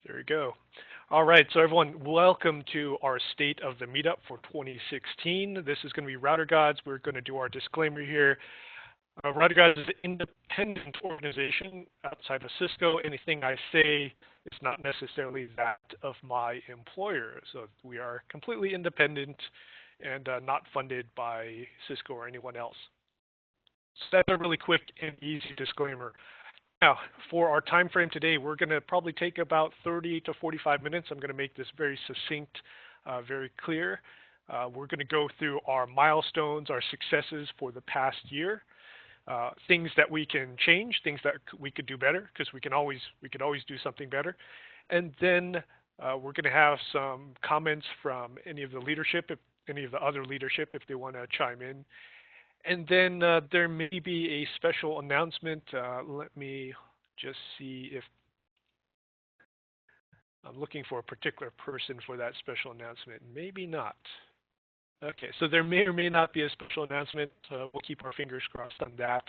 There you go. All right, so everyone, welcome to our State of the Meetup for 2016. This is going to be RouterGods. We're going to do our disclaimer here. RouterGods is an independent organization outside of Cisco. Anything I say is not necessarily that of my employer. So we are completely independent and not funded by Cisco or anyone else. So that's a really quick and easy disclaimer. Now, for our time frame today, we're going to probably take about 30 to 45 minutes. I'm going to make this very succinct, very clear. We're going to go through our milestones, our successes for the past year, things that we can change, things that we could do better, because we could always do something better. And then we're going to have some comments from any of the leadership, if any of the other leadership, if they want to chime in. And then there may be a special announcement. Let me just see if I'm looking for a particular person for that special announcement. Maybe not. Okay, so there may or may not be a special announcement. We'll keep our fingers crossed on that.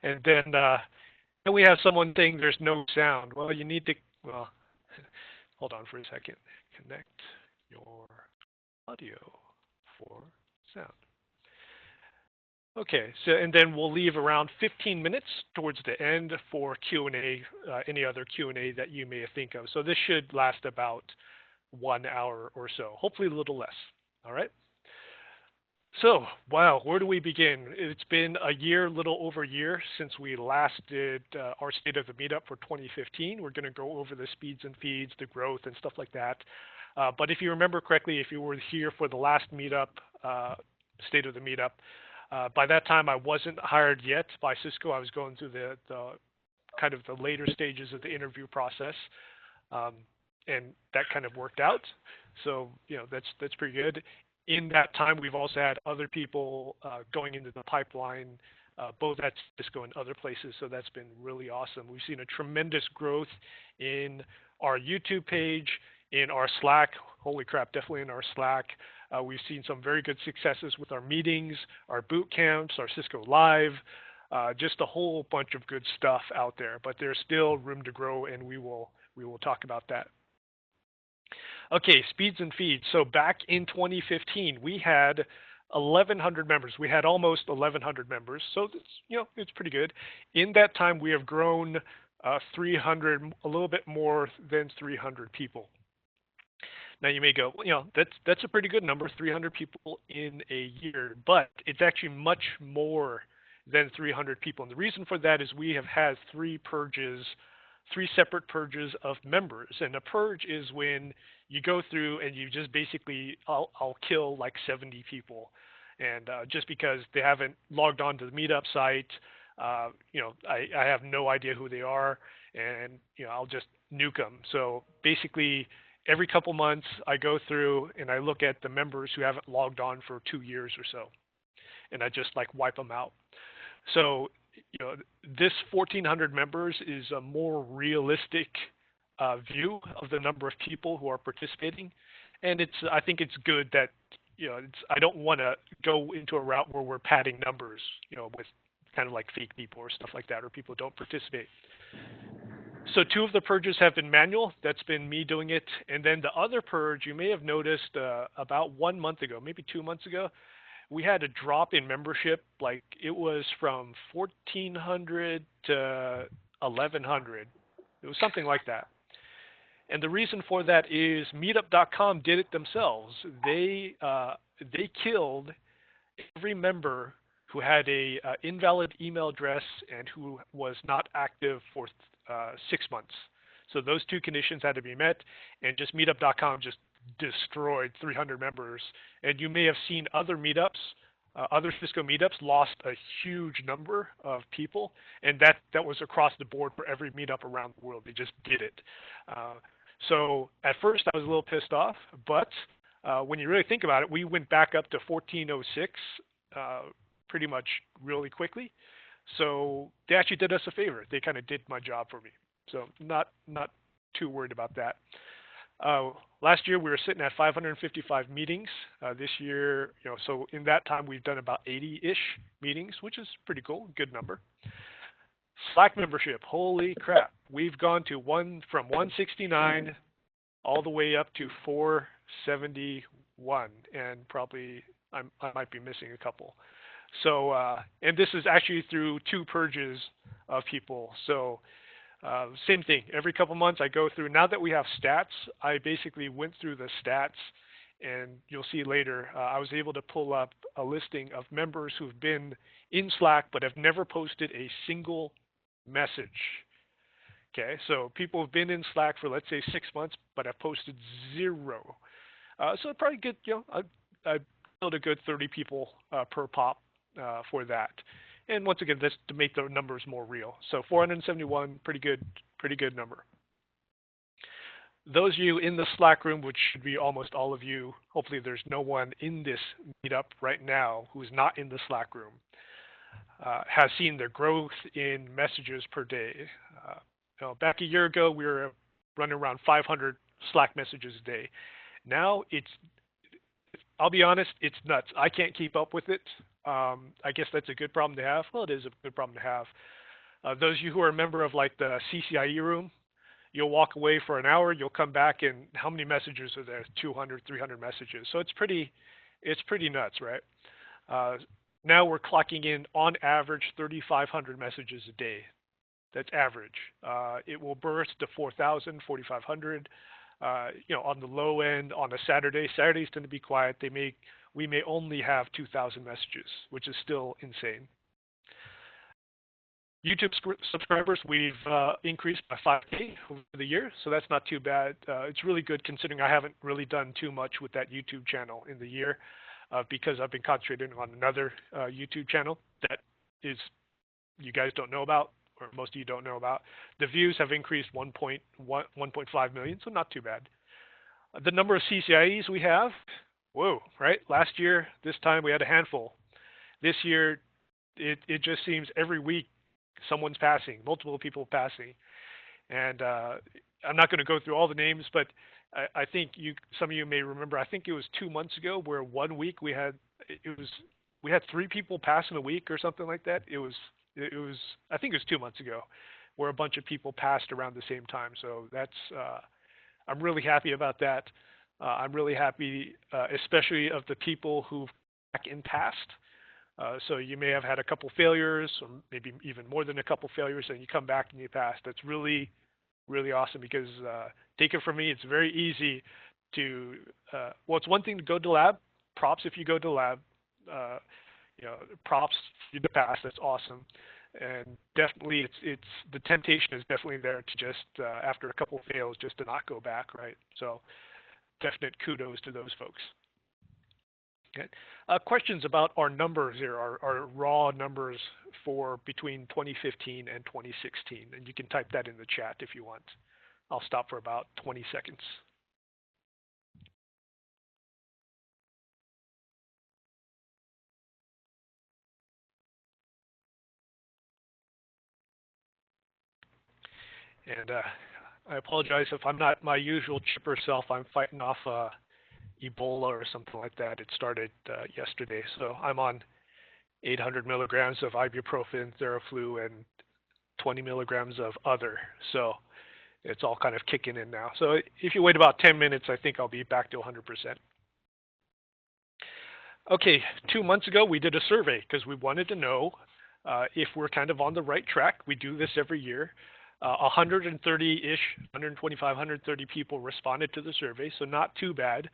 And then we have someone saying there's no sound. Well, you need to, well, hold on for a second. Connect your audio for sound. Okay, so and then we'll leave around 15 minutes towards the end for Q&A, any other Q&A that you may think of. So this should last about 1 hour or so, hopefully a little less. All right. So, wow, where do we begin? It's been a year, little over a year since we last did our State of the Meetup for 2015. We're going to go over the speeds and feeds, the growth, and stuff like that. But if you remember correctly, if you were here for the last Meetup, State of the Meetup, by that time, I wasn't hired yet by Cisco. I was going through the kind of the later stages of the interview process, and that kind of worked out. So that's pretty good. In that time, we've also had other people going into the pipeline, both at Cisco and other places. So that's been really awesome. We've seen a tremendous growth in our YouTube page, in our Slack. Holy crap, definitely in our Slack. We've seen some very good successes with our meetings, our boot camps, our Cisco Live, just a whole bunch of good stuff out there. But there's still room to grow, and we will talk about that. Okay, speeds and feeds. So back in 2015, we had 1,100 members. We had almost 1,100 members, so it's pretty good. In that time, we have grown 300, a little bit more than 300 people. Now you may go, that's a pretty good number, 300 people in a year, but it's actually much more than 300 people. And the reason for that is we have had three separate purges of members. And a purge is when you go through and you just basically, I'll kill like 70 people. And just because they haven't logged on to the Meetup site, I have no idea who they are, and I'll just nuke them. So basically, every couple months, I go through and I look at the members who haven't logged on for 2 years or so, and I just like wipe them out. So, this 1,400 members is a more realistic view of the number of people who are participating, and I think it's good that I don't want to go into a route where we're padding numbers, with kind of like fake people or stuff like that, or people who don't participate. So 2 of the purges have been manual. That's been me doing it. And then the other purge, you may have noticed about 1 month ago, maybe 2 months ago, we had a drop in membership. Like it was from 1,400 to 1,100. It was something like that. And the reason for that is Meetup.com did it themselves. They killed every member who had a invalid email address and who was not active for 6 months. So those 2 conditions had to be met, and just Meetup.com just destroyed 300 members. And you may have seen other meetups, other Cisco meetups lost a huge number of people, and that was across the board for every meetup around the world. They just did it. So at first I was a little pissed off, but when you really think about it, we went back up to 1406 pretty much really quickly. So they actually did us a favor. They kind of did my job for me. So not too worried about that. Last year we were sitting at 555 meetings. This year, so in that time we've done about 80-ish meetings, which is pretty cool, good number. Slack membership, holy crap. We've gone from 169 all the way up to 471, and probably I might be missing a couple. So, and this is actually through 2 purges of people. So, same thing. Every couple months I go through. Now that we have stats, I basically went through the stats, and you'll see later, I was able to pull up a listing of members who've been in Slack but have never posted a single message. Okay, so people have been in Slack for, let's say, 6 months, but have posted 0. So probably good, I build a good 30 people per pop for that. And once again, that's to make the numbers more real. So 471, pretty good number. Those of you in the Slack room, which should be almost all of you, hopefully there's no one in this meetup right now who's not in the Slack room, has seen the growth in messages per day. Back a year ago, we were running around 500 Slack messages a day. Now I'll be honest, it's nuts. I can't keep up with it. I guess that's a good problem to have. Well, it is a good problem to have. Those of you who are a member of like the CCIE room, you'll walk away for an hour, you'll come back, and how many messages are there? 200, 300 messages. So it's pretty nuts, right? Now we're clocking in on average 3,500 messages a day. That's average. It will burst to 4,000, 4,500. On the low end on a Saturday. Saturdays tend to be quiet. We may only have 2,000 messages, which is still insane. YouTube subscribers, we've increased by 5K over the year, so that's not too bad. It's really good considering I haven't really done too much with that YouTube channel in the year because I've been concentrating on another YouTube channel that is you guys don't know about, or most of you don't know about. The views have increased 1.5 million, so not too bad. The number of CCIEs we have, whoa, right? Last year, this time we had a handful. This year, it just seems every week someone's passing, multiple people passing. And I'm not going to go through all the names, but I think some of you may remember, I think it was 2 months ago where 1 week we had 3 people pass in a week or something like that. I think it was 2 months ago where a bunch of people passed around the same time. So that's, I'm really happy about that. I'm really happy, especially of the people who've back in past. So you may have had a couple failures, or maybe even more than a couple failures, and you come back and you pass. That's really, really awesome because take it from me, it's very easy to, well, it's one thing to go to lab. Props if you go to lab. Props in the past. That's awesome, and definitely it's the temptation is definitely there to just after a couple of fails just to not go back, right? So definite kudos to those folks. Okay. Questions about our numbers here, our raw numbers for between 2015 and 2016, and you can type that in the chat if you want. I'll stop for about 20 seconds. And I apologize if I'm not my usual chipper self. I'm fighting off Ebola or something like that. It started yesterday. So I'm on 800 milligrams of ibuprofen, Theraflu, and 20 milligrams of other. So it's all kind of kicking in now. So if you wait about 10 minutes, I think I'll be back to 100%. Okay, 2 months ago, we did a survey because we wanted to know if we're kind of on the right track. We do this every year. 130-ish, 125, 130 people responded to the survey, so not too bad.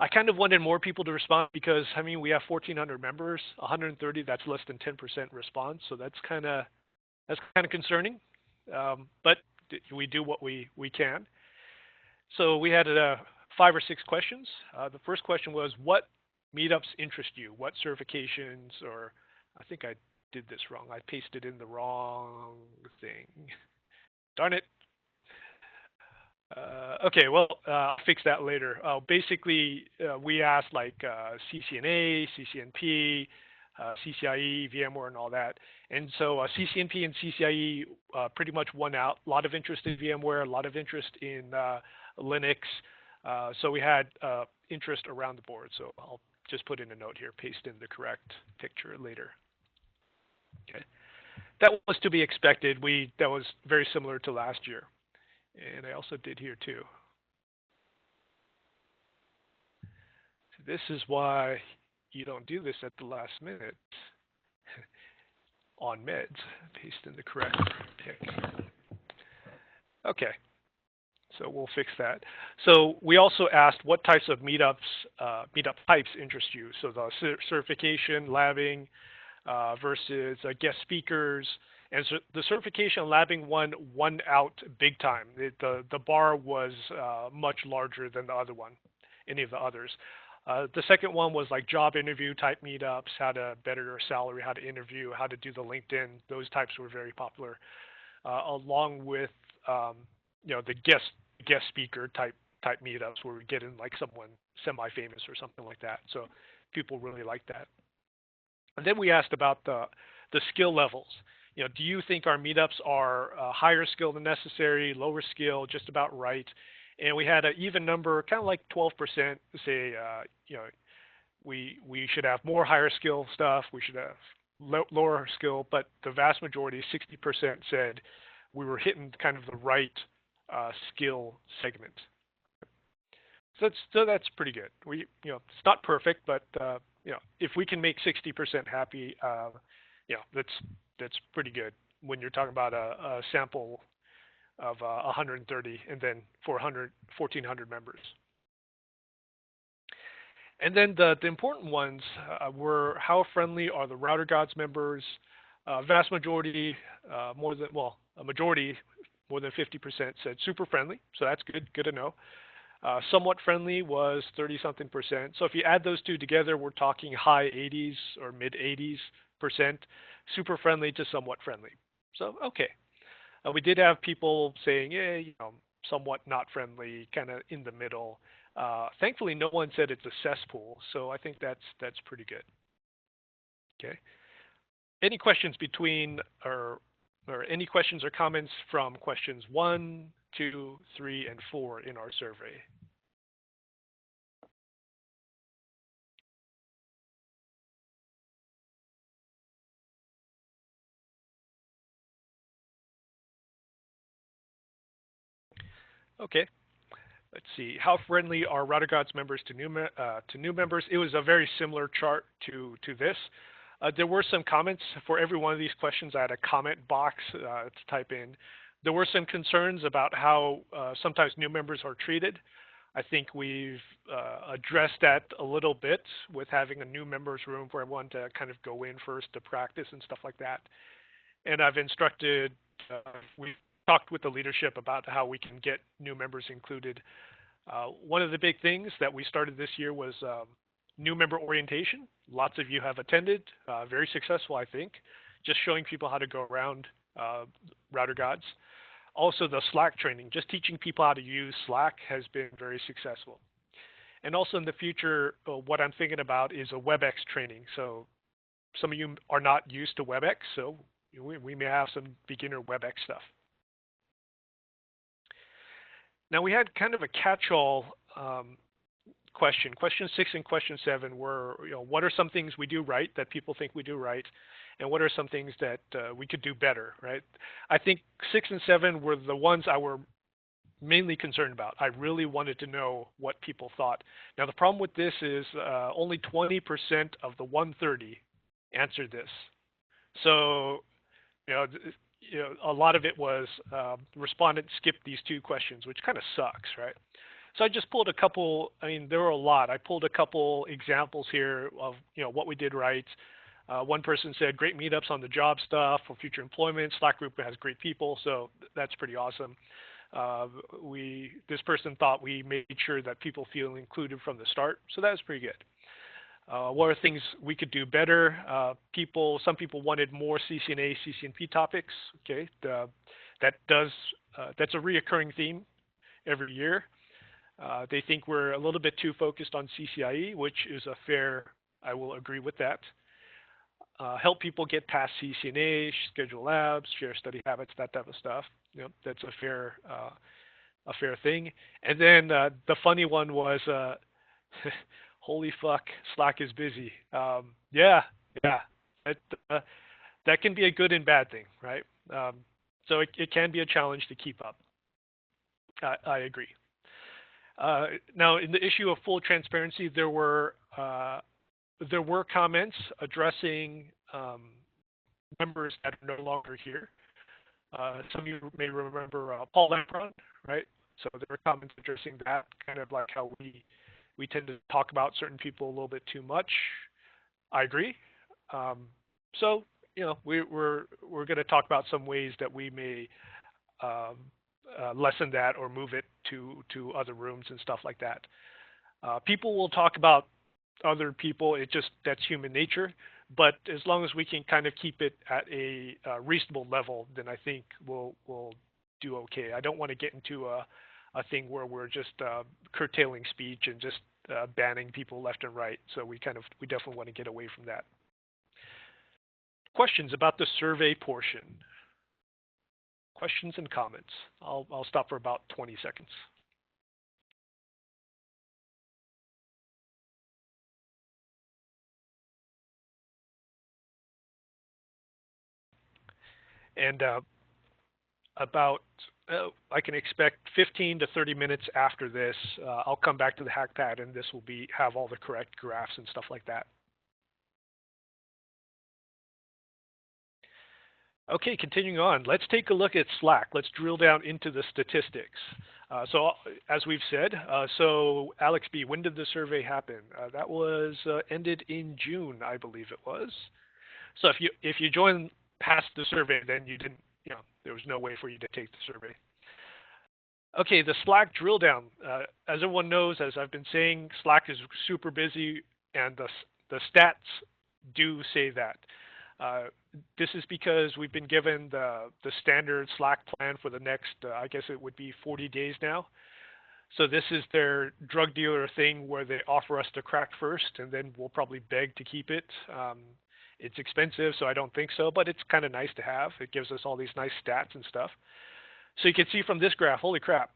I kind of wanted more people to respond because, I mean, we have 1,400 members, 130, that's less than 10% response, so that's kind of concerning, but we do what we can. So we had 5 or 6 questions. The first question was, what meetups interest you? What certifications, or I think I did this wrong. I pasted in the wrong thing. Darn it. Okay, well, I'll fix that later. Basically, we asked like CCNA, CCNP, CCIE, VMware, and all that. And so CCNP and CCIE pretty much won out. A lot of interest in VMware, a lot of interest in Linux. So we had interest around the board. So I'll just put in a note here, paste in the correct picture later. Okay. That was to be expected. That was very similar to last year. And I also did here too. This is why you don't do this at the last minute on meds. Paste in the correct pick. Okay, so we'll fix that. So we also asked what types of meetup types interest you. So the certification, labbing versus guest speakers. And so the certification labbing won out big time. The bar was much larger than the other one, any of the others. The second one was like job interview type meetups, how to better your salary, how to interview, how to do the LinkedIn. Those types were very popular, along with the guest speaker type meetups where we get in like someone semi-famous or something like that. So people really like that. And then we asked about the skill levels. Do you think our meetups are higher skill than necessary, lower skill, just about right? And we had an even number, kind of like 12%, say, we should have more higher skill stuff, we should have lower skill, but the vast majority, 60%, said we were hitting kind of the right skill segment. So that's pretty good. It's not perfect, but if we can make 60% happy, that's pretty good when you're talking about a sample of 130 and then 1,400 members. And then the important ones were how friendly are the ROUTERGODS members? Vast majority, a majority, more than 50% said super friendly, so that's good to know. Somewhat friendly was 30-something%. So if you add those two together, we're talking high 80s or mid 80s%. Super friendly to somewhat friendly. So okay. We did have people saying, somewhat not friendly, kind of in the middle. Thankfully, no one said it's a cesspool, so I think that's pretty good. Okay. Any questions between or any questions or comments from questions 1, 2, 3, and 4 in our survey? Okay. Let's see. How friendly are ROUTERGODS members to new members? It was a very similar chart to this. There were some comments for every one of these questions. I had a comment box to type in. There were some concerns about how sometimes new members are treated. I think we've addressed that a little bit with having a new members room for everyone to kind of go in first to practice and stuff like that. And I've instructed, we've talked with the leadership about how we can get new members included. One of the big things that we started this year was new member orientation. Lots of you have attended, very successful, I think, just showing people how to go around ROUTERGODS. Also the Slack training, just teaching people how to use Slack has been very successful. And also in the future, what I'm thinking about is a WebEx training. So some of you are not used to WebEx, so we may have some beginner WebEx stuff. Now we had kind of a catch-all question. Question 6 and question 7 were, what are some things we do right that people think we do right, and what are some things that we could do better, right? I think 6 and 7 were the ones I were mainly concerned about. I really wanted to know what people thought. Now the problem with this is only 20% of the 130 answered this. So, a lot of it was respondents skipped these 2 questions, which kind of sucks, right? So I just pulled a couple. I mean, there were a lot. I pulled a couple examples here of what we did right. One person said great meetups on the job stuff for future employment. Slack group has great people, so that's pretty awesome. This person thought we made sure that people feel included from the start, so that was pretty good. What are things we could do better? Some people wanted more CCNA, CCNP topics. Okay, that's a reoccurring theme every year. They think we're a little bit too focused on CCIE, which is I will agree with that. Help people get past CCNA, schedule labs, share study habits, that type of stuff. That's a fair thing. And then the funny one was, holy fuck, Slack is busy. Yeah, that can be a good and bad thing, right? So it can be a challenge to keep up. I agree. Now, in the issue of full transparency, there were comments addressing members that are no longer here. Some of you may remember Paul Lampron, right? So there were comments addressing that, kind of like how we tend to talk about certain people a little bit too much. I agree. So we're going to talk about some ways that we may um, lessen that or move it to other rooms and stuff like that. People will talk about other people. That's human nature. But as long as we can kind of keep it at a reasonable level, then I think we'll do okay. I don't want to get into a thing where we're just curtailing speech and just banning people left and right. So we definitely want to get away from that. Questions about the survey portion? Questions and comments? I'll stop for about 20 seconds. And I can expect 15 to 30 minutes after this, I'll come back to the HackPad, and this will have all the correct graphs and stuff like that. Okay, continuing on. Let's take a look at Slack. Let's drill down into the statistics. So as we've said, so Alex B., when did the survey happen? That was ended in June, I believe it was. So if you joined past the survey, then you didn't, there was no way for you to take the survey. Okay, the Slack drill down. As everyone knows, as I've been saying, Slack is super busy, and the stats do say that. This is because we've been given the standard Slack plan for the next, I guess it would be 40 days now. So this is their drug dealer thing where they offer us to crack first, and then we'll probably beg to keep it. It's expensive, so I don't think so, but it's kind of nice to have. It gives us all these nice stats and stuff. So you can see from this graph, holy crap,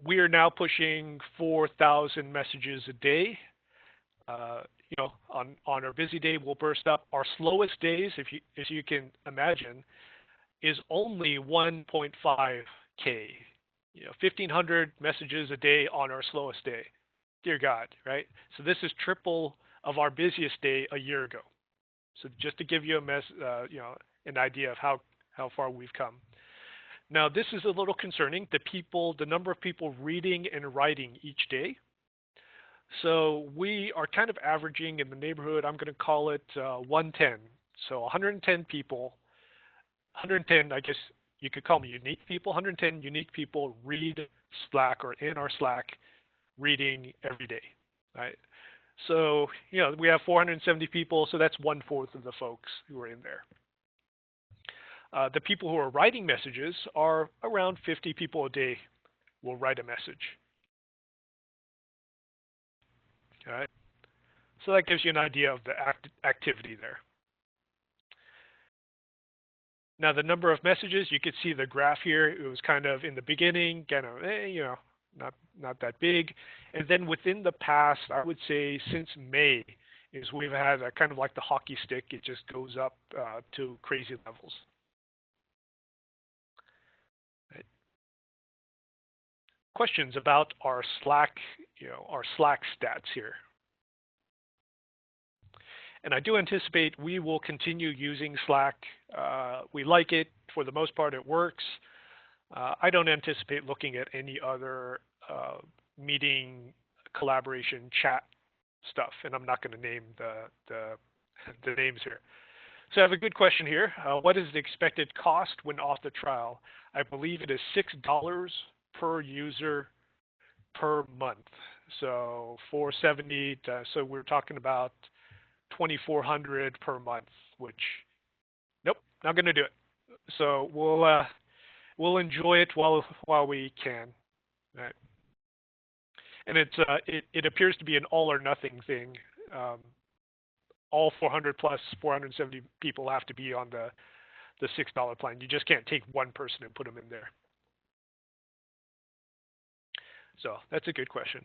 we are now pushing 4,000 messages a day. On our busy day, we'll burst up. Our slowest days, if you can imagine, is only 1.5K. 1,500 messages a day on our slowest day. Dear God, right? So this is triple of our busiest day a year ago. So just to give you an idea of how far we've come. Now this is a little concerning. The number of people reading and writing each day. So we are kind of averaging in the neighborhood, I'm going to call it 110. So 110 people, 110, I guess you could call them unique people, 110 unique people read Slack or in our Slack reading every day, right? So, we have 470 people, so that's 1/4 of the folks who are in there. The people who are writing messages are around 50 people a day will write a message. All right. So that gives you an idea of the activity there. Now the number of messages, you could see the graph here. It was kind of in the beginning, kind of, not that big. And then within the past, I would say since May, is we've had a kind of like the hockey stick. It just goes up to crazy levels. Right. Questions about our Slack, our Slack stats here. And I do anticipate we will continue using Slack. We like it. For the most part, it works. I don't anticipate looking at any other meeting, collaboration, chat stuff. And I'm not going to name the names here. So I have a good question here. What is the expected cost when off the trial? I believe it is $6 per user per month. So 470. So we're talking about 2,400 per month, which, nope, not going to do it. So we'll enjoy it while we can, right? And it appears to be an all or nothing thing. All 400 plus 470 people have to be on the $6 plan. You just can't take one person and put them in there. So that's a good question.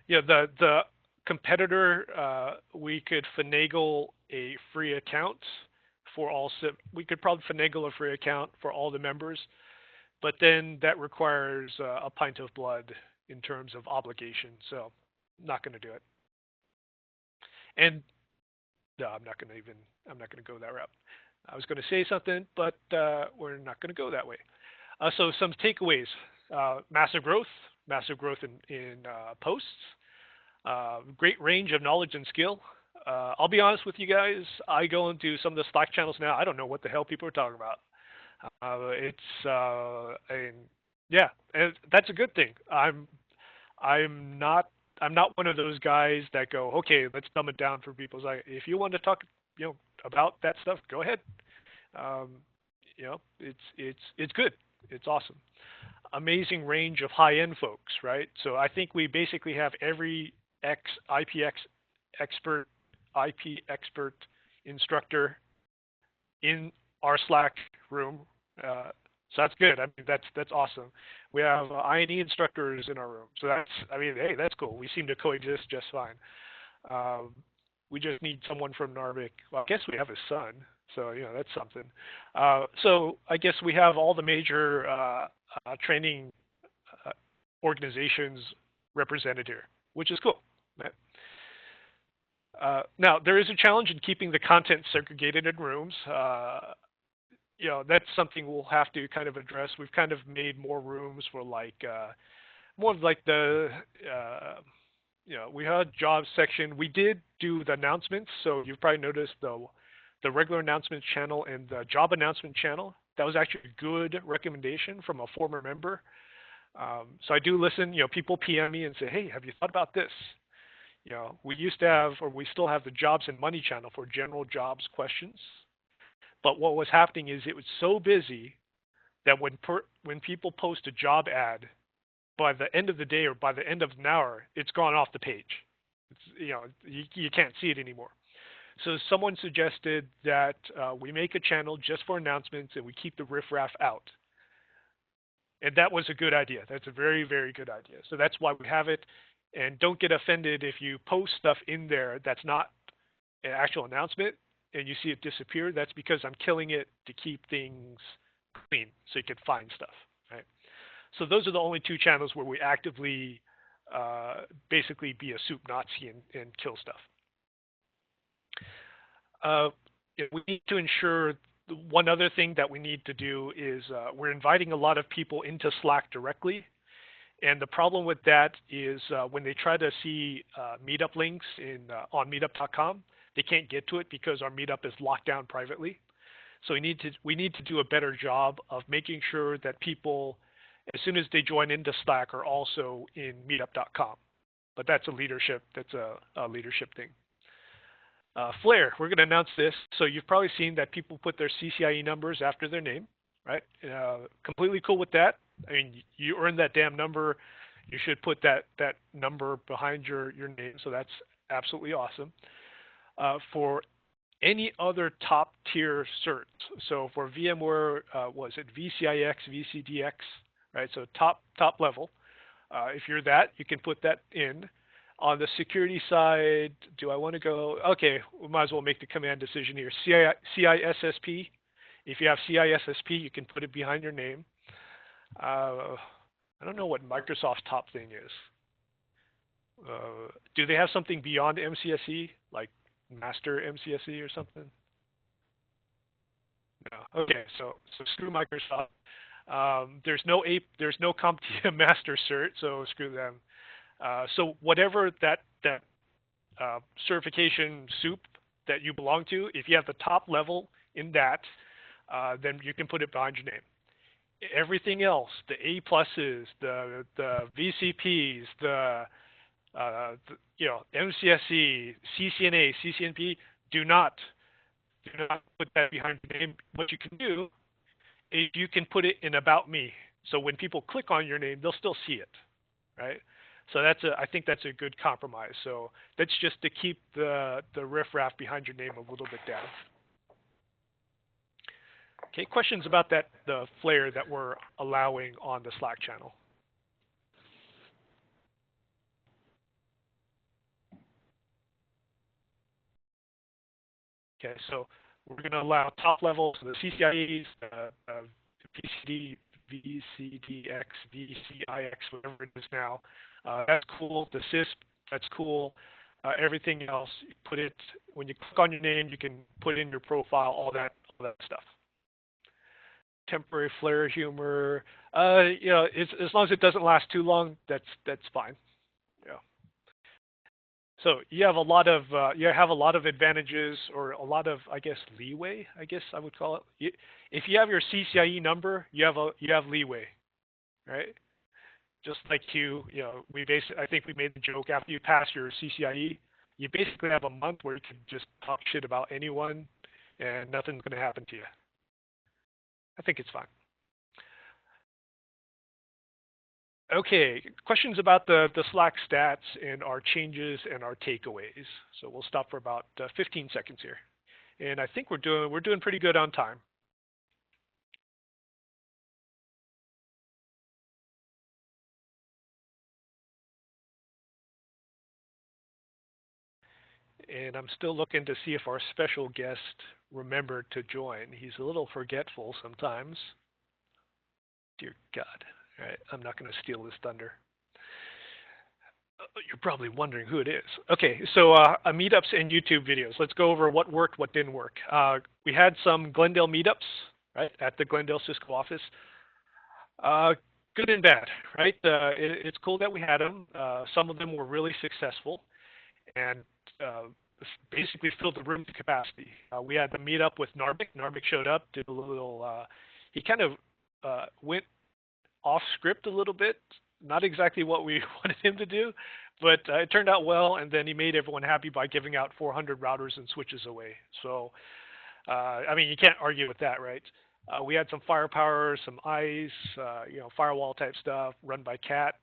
The competitor, we could finagle a free account for all. We could probably finagle a free account for all the members. but then that requires a pint of blood in terms of obligation. So not going to do it. And no, I'm not going to go that route. I was going to say something, but we're not going to go that way. So some takeaways: massive growth in posts, great range of knowledge and skill. I'll be honest with you guys. I go into some of the Slack channels now. I don't know what the hell people are talking about. And yeah, and that's a good thing. I'm not I'm not one of those guys that go, okay, let's dumb it down for people. It's like, if you want to talk, about that stuff, go ahead. Um, it's good. It's awesome. Amazing range of high-end folks, right? So I think we basically have every expert, IP expert instructor in our Slack room. So that's good. I mean, that's awesome. We have I&E instructors in our room. So hey, that's cool. We seem to coexist just fine. Um, we just need someone from Narvik. Well, I guess we have his son. So, that's something. So I guess we have all the major training organizations represented here, which is cool. Right? Now, there is a challenge in keeping the content segregated in rooms. That's something we'll have to kind of address. We've kind of made more rooms for more of like the, we had a jobs section. We did do the announcements, so you've probably noticed the regular announcements channel and the job announcement channel. That was actually a good recommendation from a former member. So I do listen. People PM me and say, "Hey, have you thought about this?" We used to have, or we still have, the jobs and money channel for general jobs questions. But what was happening is it was so busy that when people post a job ad, by the end of the day or by the end of an hour, it's gone off the page. You can't see it anymore. So someone suggested that we make a channel just for announcements and we keep the riffraff out. And that was a good idea. That's a very, very good idea. So that's why we have it. And don't get offended if you post stuff in there that's not an actual announcement and you see it disappear. That's because I'm killing it to keep things clean so you can find stuff, right? So those are the only two channels where we actively basically be a soup Nazi and kill stuff. We need to ensure one other thing that we need to do is we're inviting a lot of people into Slack directly. And the problem with that is when they try to see Meetup links on meetup.com, they can't get to it because our Meetup is locked down privately. So we need to do a better job of making sure that people, as soon as they join into Slack, are also in meetup.com. But that's a leadership thing. Flare, we're going to announce this. So you've probably seen that people put their CCIE numbers after their name, right? Completely cool with that. I mean, you earned that damn number. You should put that number behind your name. So that's absolutely awesome. For any other top tier certs, so for VMware, was it VCIX, VCDX, right? So top level. If you're that, you can put that in. On the security side, do I want to go? Okay, we might as well make the command decision here. CISSP. If you have CISSP, you can put it behind your name. I don't know what Microsoft's top thing is. Do they have something beyond MCSE, like Master MCSE or something? No. Okay, so screw Microsoft. There's no CompTIA Master cert, so screw them. So whatever that certification soup that you belong to, if you have the top level in that, then you can put it behind your name. Everything else, the A pluses, the VCPs, the MCSE, CCNA, CCNP, do not put that behind your name. What you can do is you can put it in About Me. So when people click on your name, they'll still see it, right? So I think that's a good compromise. So that's just to keep the riffraff behind your name a little bit down. Okay, questions about the flare that we're allowing on the Slack channel? Okay, so we're going to allow top levels, the CCIEs, PCD, VCDX, VCIX, whatever it is now. That's cool. The CISP, that's cool. Everything else, put it when you click on your name, you can put in your profile, all that stuff. Temporary flare humor, you know, as long as it doesn't last too long, that's fine. Yeah. So you have a lot of advantages, or a lot of, I guess, leeway. I guess I would call it. If you have your CCIE number, you have leeway, right? Just like you know, I think we made the joke, after you pass your CCIE, you basically have a month where you can just talk shit about anyone, and nothing's going to happen to you. I think it's fine. Okay, questions about the Slack stats and our changes and our takeaways. So we'll stop for about 15 seconds here, and I think we're doing pretty good on time. And I'm still looking to see if our special guest remembered to join. He's a little forgetful sometimes. Dear God. All right, I'm not going to steal his thunder. You're probably wondering who it is. Okay, so meetups and YouTube videos. Let's go over what worked, what didn't work. We had some Glendale meetups, right, at the Glendale Cisco office. Good and bad, right? It's cool that we had them. Some of them were really successful, and basically filled the room to capacity. We had the meetup with Narvik. Narvik showed up, did a little. He kind of went off script a little bit. Not exactly what we wanted him to do, but it turned out well. And then he made everyone happy by giving out 400 routers and switches away. So, I mean, you can't argue with that, right? We had some firepower, some ICE, you know, firewall type stuff run by Cat.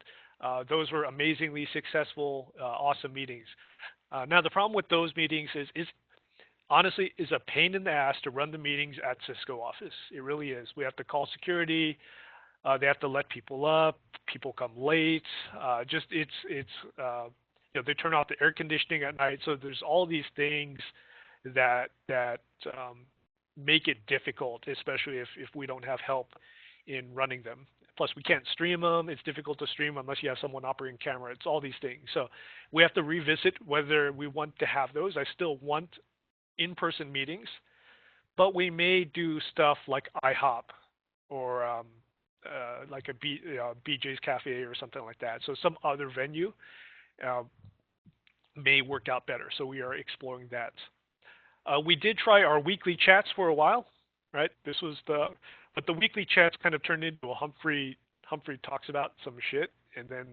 Those were amazingly successful, awesome meetings. Now the problem with those meetings is honestly is a pain in the ass to run the meetings at Cisco office. It really is. We have to call security. They have to let people up. People come late. Just it's you know, they turn off the air conditioning at night. So there's all these things that make it difficult, especially if we don't have help in running them. Plus, we can't stream them. It's difficult to stream unless you have someone operating camera. It's all these things. So we have to revisit whether we want to have those. I still want in-person meetings, but we may do stuff like IHOP or like a BJ's Cafe or something like that. So some other venue may work out better. So we are exploring that. We did try our weekly chats for a while, right? But the weekly chats kind of turned into a Humphrey talks about some shit, and then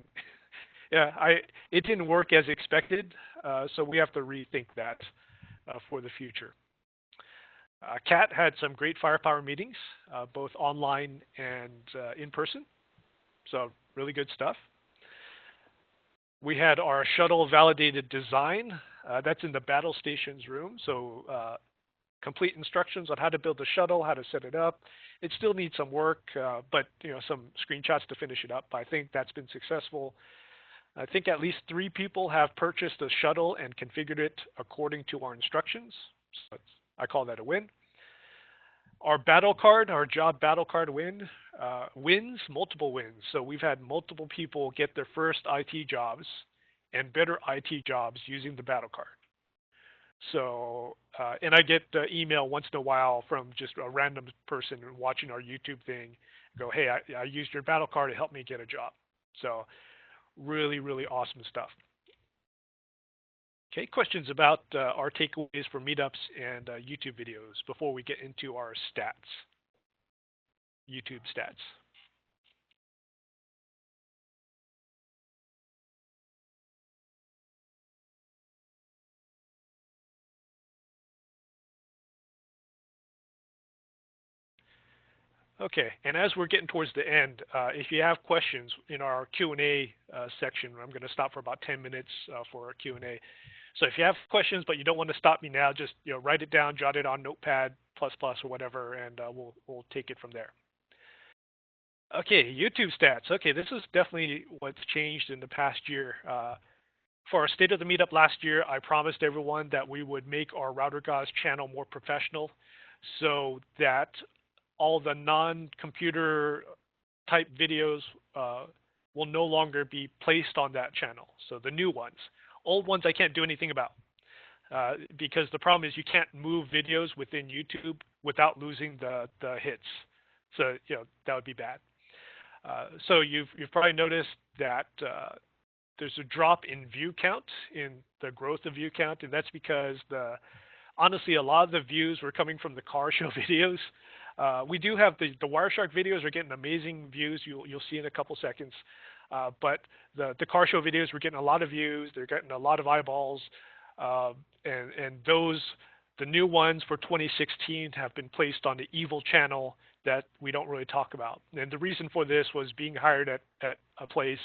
yeah, it didn't work as expected. So we have to rethink that for the future. Kat had some great firepower meetings, both online and in person. So really good stuff. We had our shuttle validated design. That's in the battle stations room. So complete instructions on how to build the shuttle, how to set it up. It still needs some work, but you know, some screenshots to finish it up. I think that's been successful. I think at least 3 people have purchased the shuttle and configured it according to our instructions. So I call that a win. Our battle card, our job battle card wins, multiple wins. So we've had multiple people get their first IT jobs and better IT jobs using the battle card. So, and I get email once in a while from just a random person watching our YouTube thing, go, hey, I used your battle card to help me get a job. So really, really awesome stuff. Okay, questions about our takeaways for meetups and YouTube videos before we get into our stats, YouTube stats. Okay, and as we're getting towards the end, if you have questions in our Q&A section, I'm going to stop for about 10 minutes for our Q&A. So if you have questions but you don't want to stop me now, just write it down, jot it on Notepad++ or whatever, and we'll take it from there. Okay, YouTube stats. Okay, this is definitely what's changed in the past year. For our State of the Meetup last year, I promised everyone that we would make our RouterGODS channel more professional so that all the non-computer type videos will no longer be placed on that channel. So the new ones. Old ones I can't do anything about because the problem is you can't move videos within YouTube without losing the hits. So that would be bad. So you've probably noticed that there's a drop in view count, in the growth of view count, and that's because honestly a lot of the views were coming from the car show videos. We do have the Wireshark videos are getting amazing views. You'll see in a couple seconds. But the car show videos were getting a lot of views. They're getting a lot of eyeballs, and the new ones for 2016 have been placed on the evil channel that we don't really talk about. And the reason for this was being hired at a place.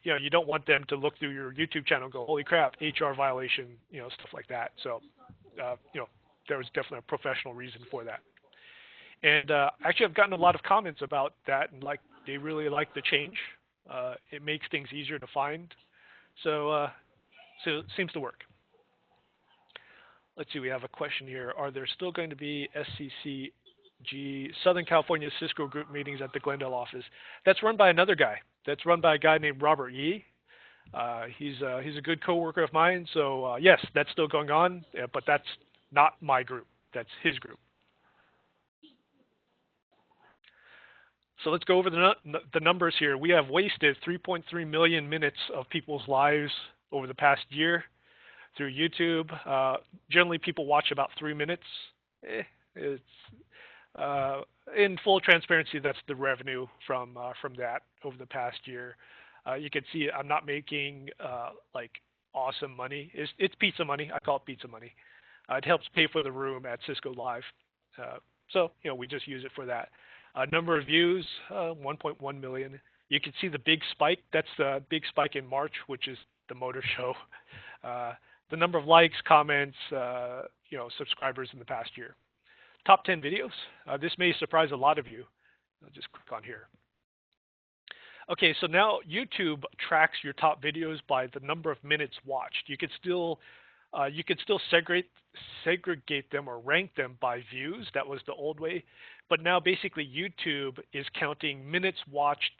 You don't want them to look through your YouTube channel and go, holy crap, HR violation, stuff like that. So, there was definitely a professional reason for that. And actually, I've gotten a lot of comments about that, and they really like the change. It makes things easier to find. So it seems to work. Let's see, we have a question here. Are there still going to be SCCG Southern California Cisco group meetings at the Glendale office? That's run by another guy. That's run by a guy named Robert Yee. He's a good coworker of mine. So yes, that's still going on, but that's not my group. That's his group. So let's go over the numbers here. We have wasted 3.3 million minutes of people's lives over the past year through YouTube. Generally, people watch about 3 minutes. It's in full transparency, that's the revenue from that over the past year. You can see I'm not making awesome money. It's pizza money. I call it pizza money. It helps pay for the room at Cisco Live. So we just use it for that. Number of views, 1.1 million. You can see the big spike. That's the big spike in March, which is the motor show. The number of likes, comments, subscribers in the past year. Top 10 videos. This may surprise a lot of you. I'll just click on here. Okay, so now YouTube tracks your top videos by the number of minutes watched. You could still segregate them or rank them by views. That was the old way, but now basically YouTube is counting minutes watched.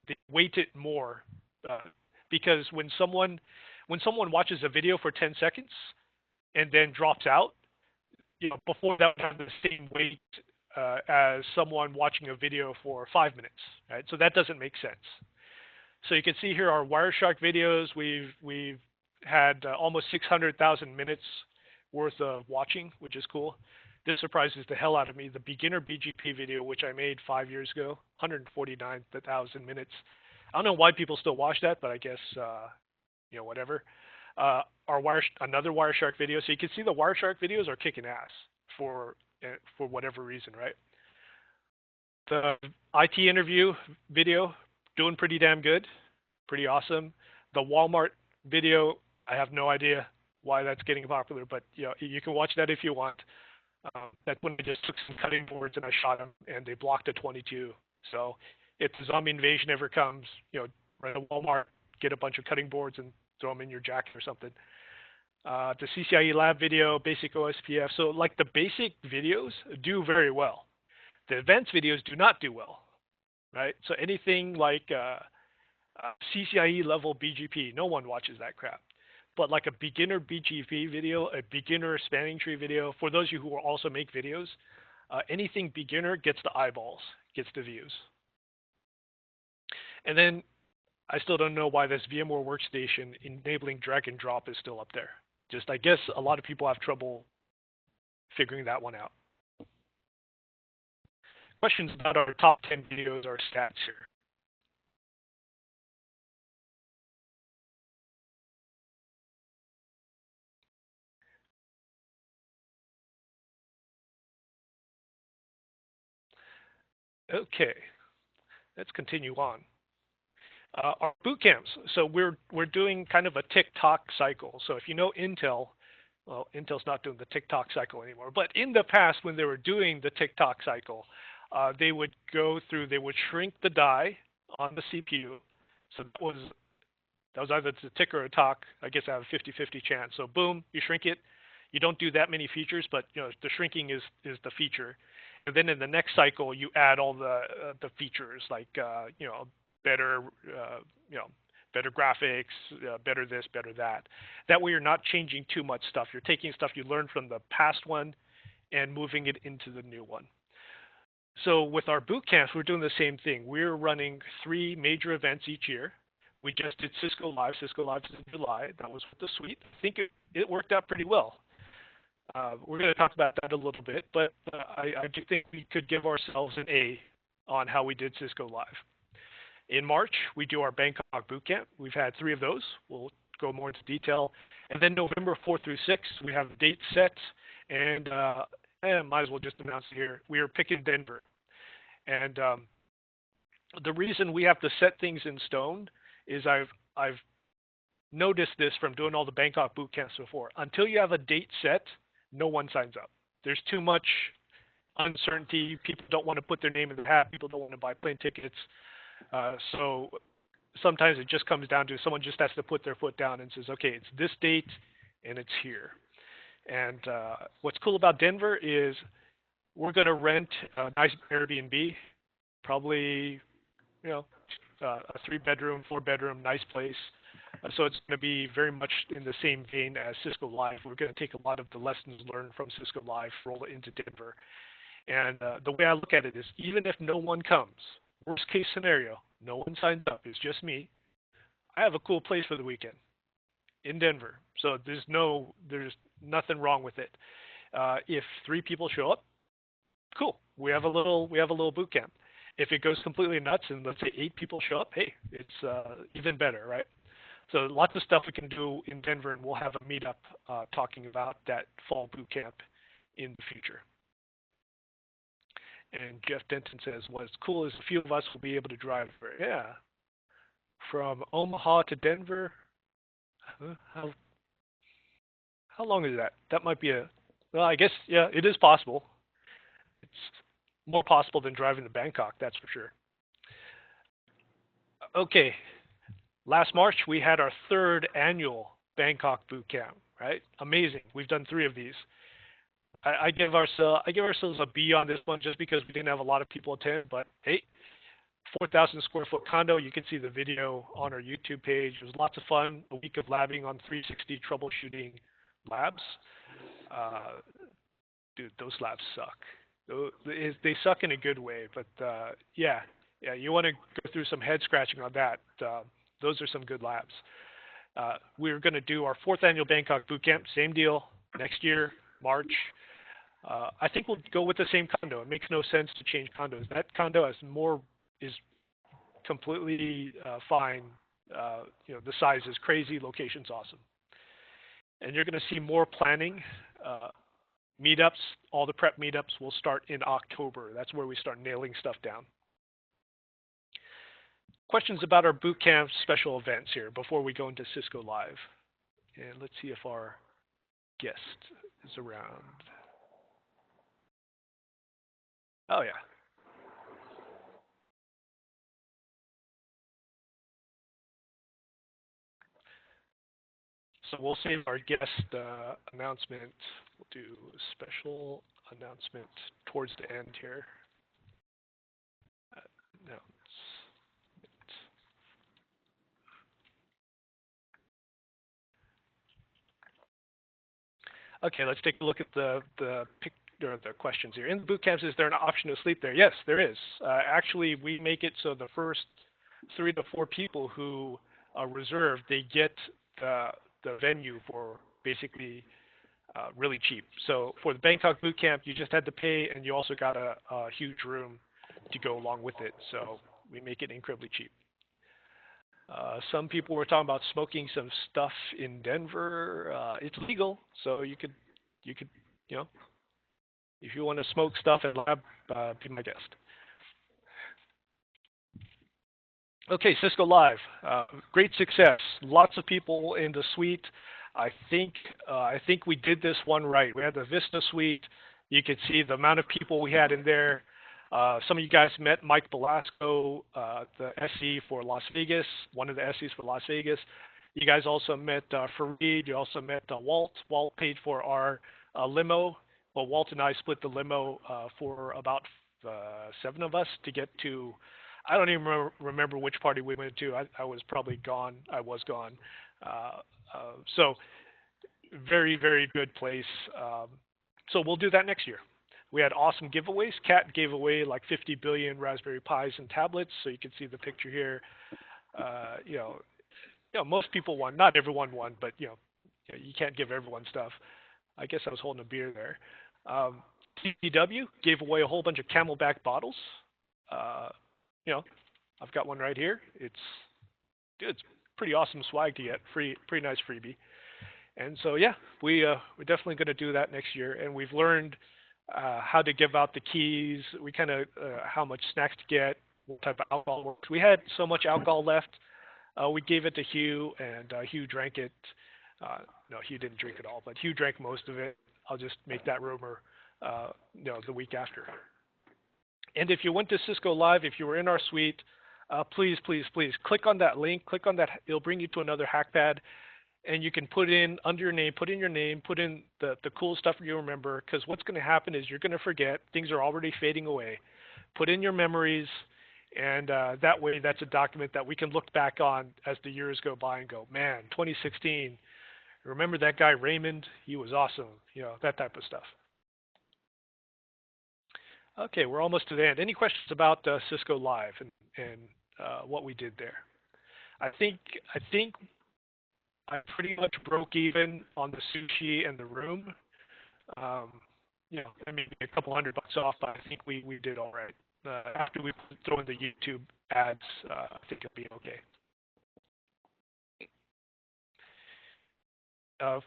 They weight it more because when someone watches a video for 10 seconds and then drops out, before that would have the same weight as someone watching a video for 5 minutes, right? So that doesn't make sense. So you can see here our Wireshark videos. We've had almost 600,000 minutes worth of watching, which is cool. This surprises the hell out of me. The beginner BGP video, which I made 5 years ago, 149,000 minutes. I don't know why people still watch that, but I guess whatever. Another Wireshark video. So you can see the Wireshark videos are kicking ass for whatever reason, right? The IT interview video, doing pretty damn good, pretty awesome. The Walmart video, I have no idea why that's getting popular, but you can watch that if you want. That's when I just took some cutting boards and I shot them, and they blocked a 22. So if the zombie invasion ever comes, run to Walmart, get a bunch of cutting boards and throw them in your jacket or something. The CCIE lab video, basic OSPF. So the basic videos do very well. The advanced videos do not do well, right? So anything like CCIE level BGP, no one watches that crap. But like a beginner BGP video, a beginner spanning tree video, for those of you who also make videos, anything beginner gets the eyeballs, gets the views. And then I still don't know why this VMware Workstation enabling drag and drop is still up there. Just, I guess a lot of people have trouble figuring that one out. Questions about our top 10 videos or stats here. Okay, let's continue on. Our boot camps. So we're doing kind of a TikTok cycle. So if you know Intel, well, Intel's not doing the TikTok cycle anymore. But in the past, when they were doing the TikTok cycle, they would shrink the die on the CPU. So that was either a tick or a talk. I guess I have a 50-50 chance. So boom, you shrink it. You don't do that many features, but the shrinking is the feature. And then in the next cycle, you add all the features like better better graphics, better this, better that. That way, you're not changing too much stuff. You're taking stuff you learned from the past one and moving it into the new one. So with our boot camps, we're doing the same thing. We're running 3 major events each year. We just did Cisco Live. Cisco Live is in July. That was with the suite. I think it worked out pretty well. We're going to talk about that a little bit, but I do think we could give ourselves an A on how we did Cisco Live. In March, we do our Bangkok Boot Camp. We've had 3 of those. We'll go more into detail. And then November 4th through 6th, we have a date set, and might as well just announce it here. We are picking Denver. And the reason we have to set things in stone is I've noticed this from doing all the Bangkok boot camps before. Until you have a date set, no one signs up. There's too much uncertainty. People don't want to put their name in the hat. People don't want to buy plane tickets. So sometimes it just comes down to someone just has to put their foot down and says, okay, it's this date and it's here. And what's cool about Denver is we're going to rent a nice Airbnb, probably, a 3-bedroom, 4-bedroom, nice place. So it's going to be very much in the same vein as Cisco Live. We're going to take a lot of the lessons learned from Cisco Live, roll it into Denver. And the way I look at it is even if no one comes, worst case scenario, no one signs up, it's just me, I have a cool place for the weekend in Denver. So there's nothing wrong with it. If 3 people show up, cool. We have a little boot camp. If it goes completely nuts and let's say 8 people show up, hey, it's even better, right? So lots of stuff we can do in Denver, and we'll have a meetup talking about that fall boot camp in the future. And Jeff Denton says, what's cool is a few of us will be able to drive. Yeah. From Omaha to Denver, how long is that? That might be well, I guess, yeah, it is possible. It's more possible than driving to Bangkok, that's for sure. Okay, last March we had our 3rd annual Bangkok boot camp, right? Amazing. We've done 3 of these. I give ourselves a B on this one just because we didn't have a lot of people attend, but hey, 4,000 square foot condo. You can see the video on our YouTube page. It was lots of fun. A week of labbing on 360 troubleshooting labs. Dude, those labs suck. They suck in a good way, but yeah, you want to go through some head scratching on that. Those are some good labs. We're going to do our 4th annual Bangkok boot camp. Same deal next year, March. I think we'll go with the same condo. It makes no sense to change condos. That condo is completely fine. The size is crazy. Location's awesome. And you're going to see more planning. Meetups, all the prep meetups will start in October. That's where we start nailing stuff down. Questions about our boot camp special events here before we go into Cisco Live. And let's see if our guest is around. Oh, yeah. So we'll save our guest announcement. We'll do a special announcement towards the end here. Okay, let's take a look at the questions here. In the boot camps, is there an option to sleep there? Yes, there is. Actually, we make it so the first 3 to 4 people who reserve, they get the venue for basically really cheap. So for the Bangkok boot camp, you just had to pay, and you also got a huge room to go along with it. So we make it incredibly cheap. Some people were talking about smoking some stuff in Denver. It's legal, so you could, if you want to smoke stuff in lab, be my guest. Okay, Cisco Live, great success. Lots of people in the suite. I think we did this one right. We had the Vista suite. You could see the amount of people we had in there. Some of you guys met Mike Belasco, the SE for Las Vegas, one of the SEs for Las Vegas. You guys also met Fareed. You also met Walt. Walt paid for our limo well, Walt and I split the limo for about 7 of us to get to. I don't even remember which party we went to. I was probably gone. I was gone. Uh, so very, very good place. So we'll do that next year. We had awesome giveaways. Kat gave away like 50 billion Raspberry Pis and tablets, so you can see the picture here. Uh, you know, most people won. Not everyone won, but you can't give everyone stuff. I guess I was holding a beer there. TW gave away a whole bunch of Camelback bottles. Uh, you know, I've got one right here. It's pretty awesome swag to get. Pretty nice freebie. And so yeah, we're definitely going to do that next year. And we've learned how to give out the keys. We kind of how much snacks to get, what type of alcohol works. We had so much alcohol left. We gave it to Hugh, and Hugh drank it. No, Hugh didn't drink it all, but Hugh drank most of it. I'll just make that rumor, the week after. And if you went to Cisco Live, if you were in our suite, please, please, please click on that link. Click on that. It'll bring you to another hackpad, and you can put in under your name, put in your name, put in the cool stuff you remember. Because what's going to happen is you're going to forget. Things are already fading away. Put in your memories. And that way, that's a document that we can look back on as the years go by and go, man, 2016, remember that guy Raymond? He was awesome. That type of stuff. Okay, we're almost to the end. Any questions about Cisco Live and what we did there? I think I pretty much broke even on the sushi and the room. Maybe a couple $100 off, but I think we did all right. After we throw in the YouTube ads, I think it'll be okay.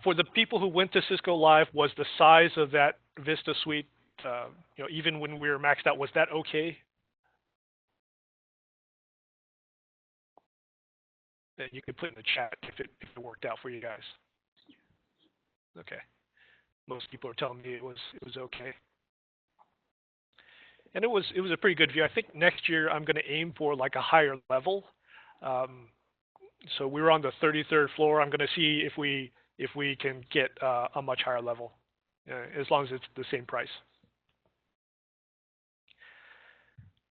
For the people who went to Cisco Live, was the size of that Vista suite, even when we were maxed out, was that okay? That you could put in the chat if it worked out for you guys. Okay. Most people are telling me it was okay. And it was a pretty good view. I think next year I'm going to aim for like a higher level. So we were on the 33rd floor. I'm going to see if we can get a much higher level, as long as it's the same price.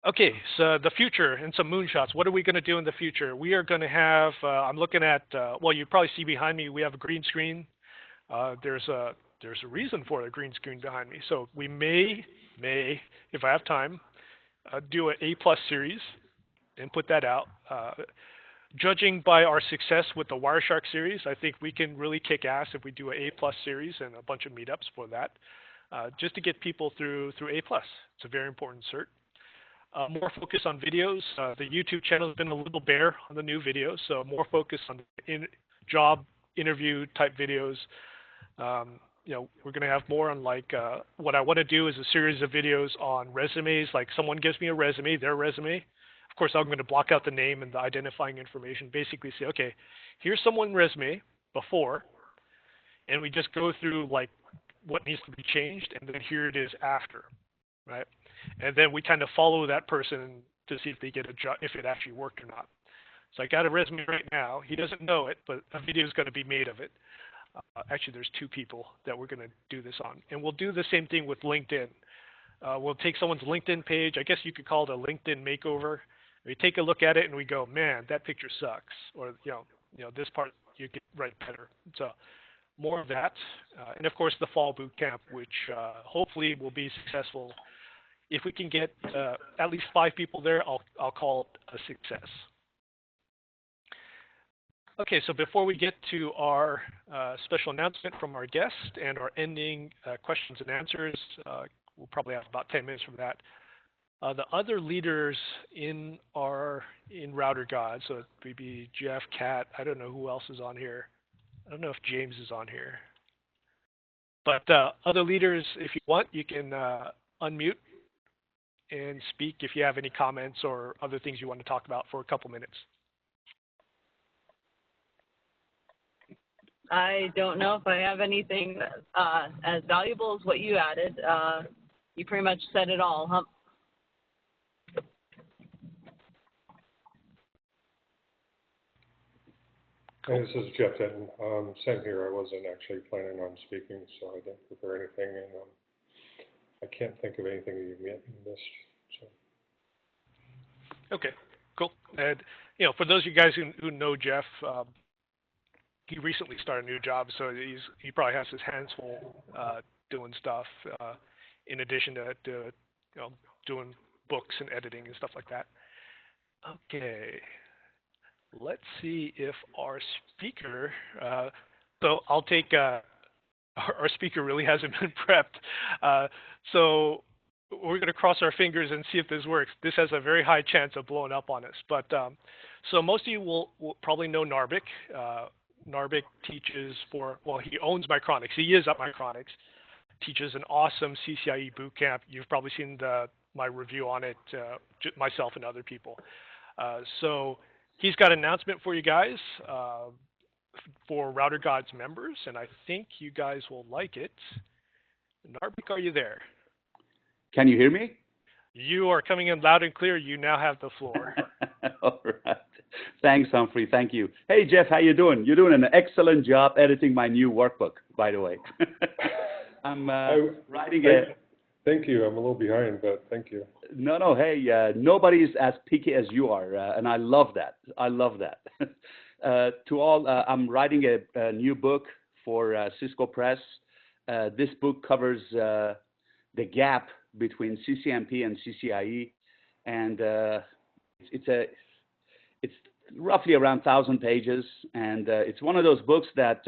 Okay, so the future and some moonshots. What are we going to do in the future? We are going to have. I'm looking at. Well, you probably see behind me. We have a green screen. There's a reason for the green screen behind me. So we may, if I have time, do an A+ series and put that out. Judging by our success with the Wireshark series, I think we can really kick ass if we do an A+ series and a bunch of meetups for that, just to get people through A+. It's a very important cert. More focus on videos. The YouTube channel has been a little bare on the new videos, so more focus on job interview type videos. We're going to have more on what I want to do is a series of videos on resumes. Like someone gives me a resume, their resume. Of course, I'm going to block out the name and the identifying information. Basically say, okay, here's someone's resume before, and we just go through like what needs to be changed, and then here it is after, right? And then we kind of follow that person to see if they get a job, if it actually worked or not. So I got a resume right now. He doesn't know it, but a video is going to be made of it. Actually, there's 2 people that we're going to do this on. And we'll do the same thing with LinkedIn. We'll take someone's LinkedIn page. I guess you could call it a LinkedIn makeover. We take a look at it and we go, man, that picture sucks. Or, this part you could write better. So more of that. And, of course, the fall boot camp, which hopefully will be successful. If we can get at least 5 people there, I'll call it a success. Okay, so before we get to our special announcement from our guest and our ending questions and answers, we'll probably have about 10 minutes from that. The other leaders in RouterGODS, so it'd be Jeff, Kat, I don't know who else is on here. I don't know if James is on here. But other leaders, if you want, you can unmute and speak if you have any comments or other things you want to talk about for a couple minutes. I don't know if I have anything as valuable as what you added. You pretty much said it all, huh? Hey, this is Jeff Denton. Same here. I wasn't actually planning on speaking, so I didn't prepare anything. And I can't think of anything that you missed. So. Okay, cool. And for those of you guys who know Jeff, he recently started a new job, so he probably has his hands full doing stuff in addition to doing books and editing and stuff like that. Okay, let's see if our speaker. So I'll take. Our speaker really hasn't been prepped, so we're going to cross our fingers and see if this works. This has a very high chance of blowing up on us. But so most of you will probably know Narbik. Narbik teaches he owns Micronics. He is at Micronics. Teaches an awesome CCIE bootcamp. You've probably seen my review on it, myself and other people. So he's got an announcement for you guys for RouterGODS members, and I think you guys will like it. Narbik, are you there? Can you hear me? You are coming in loud and clear. You now have the floor. All right. Thanks, Humphrey. Thank you. Hey, Jeff, how you doing? You're doing an excellent job editing my new workbook, by the way. I'm writing it. Thank you. I'm a little behind, but thank you. No. Hey, nobody's as picky as you are, and I love that. I love that. To all, I'm writing a new book for Cisco Press. This book covers the gap between CCNP and CCIE, and it's roughly around 1,000 pages, and it's one of those books that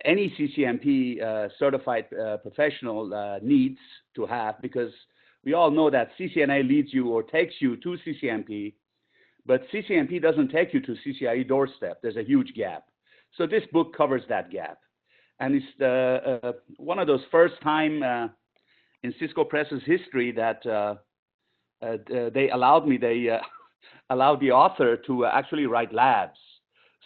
any CCNP certified professional needs to have, because we all know that CCNA leads you or takes you to CCNP, but CCNP doesn't take you to CCIE doorstep. There's a huge gap. So this book covers that gap. And it's one of those first time in Cisco Press's history that they allowed the author to actually write labs.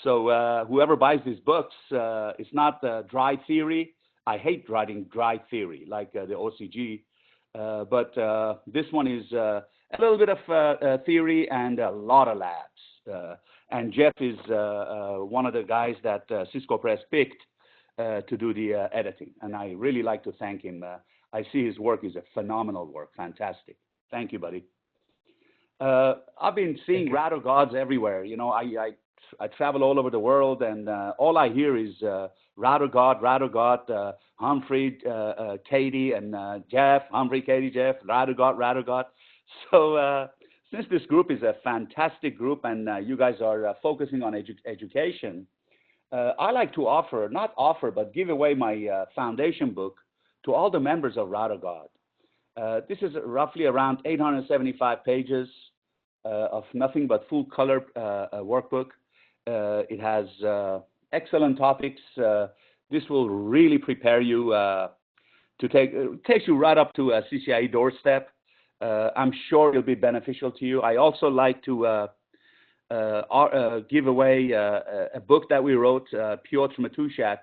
So whoever buys these books, it's not dry theory. I hate writing dry theory like the OCG, but this one is a little bit of theory and a lot of labs. And Jeff is one of the guys that Cisco Press picked to do the editing, and I really like to thank him. I see his work is a phenomenal work, fantastic. Thank you, buddy. I've been seeing RouterGODS everywhere. You know, I travel all over the world, and all I hear is RouterGOD, Humphrey, Katie, and Jeff, Humphrey, Katie, Jeff, RouterGOD. So since this group is a fantastic group, and you guys are focusing on education, I like to but give away my foundation book to all the members of RouterGOD. This is roughly around 875 pages of nothing but full color workbook. It has excellent topics. This will really prepare you it takes you right up to a CCIE doorstep. I'm sure it'll be beneficial to you. I also like to give away a book that we wrote, Piotr Matuszak.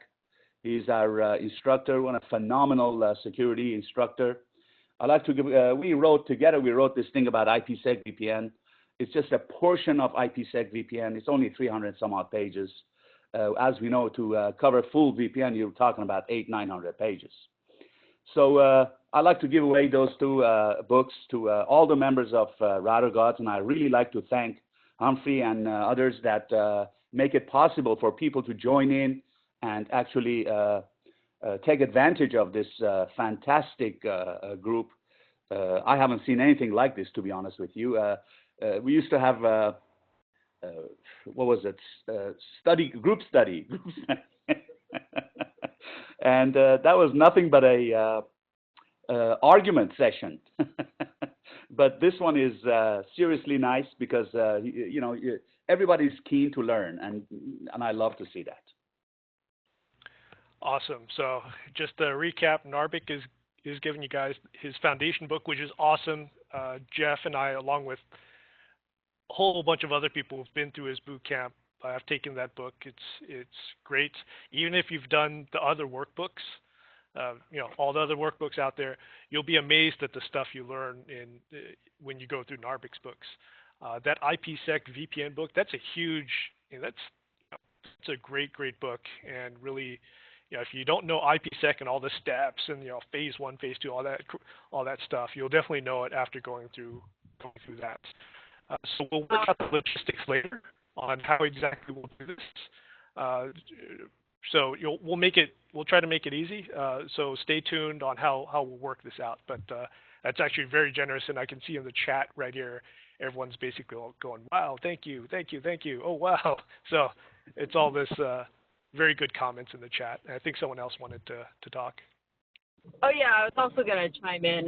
He's our instructor, a phenomenal security instructor. I like to give, we wrote this thing about IPsec VPN. It's just a portion of IPsec VPN. It's only 300 some odd pages. As we know, to cover full VPN, you're talking about 800-900 pages. So I like to give away those two books to all the members of RouterGODS, and I really like to thank Humphrey and others that make it possible for people to join in and actually take advantage of this fantastic group. I haven't seen anything like this, to be honest with you. We used to have, what was it, group study. And that was nothing but a argument session. But this one is seriously nice because, you know, everybody's keen to learn, and I love to see that. Awesome. So just to recap, Narbik is giving you guys his foundation book, which is awesome. Jeff and I, along with a whole bunch of other people who've been through his boot camp, I've taken that book. It's great. Even if you've done the other workbooks, you know, all the other workbooks out there, you'll be amazed at the stuff you learn when you go through Narbik's books. That IPsec VPN book, that's a huge, that's a great book, and really if you don't know IPsec and all the steps and phase 1, phase 2, all that stuff, you'll definitely know it after going through that. So we'll work out the logistics later on how exactly we'll do this. So we'll try to make it easy. So stay tuned on how we'll work this out. But that's actually very generous, and I can see in the chat right here, everyone's basically all going, "Wow, thank you, thank you, thank you." Oh wow! So it's all this very good comments in the chat. And I think someone else wanted to talk. Oh yeah, I was also going to chime in.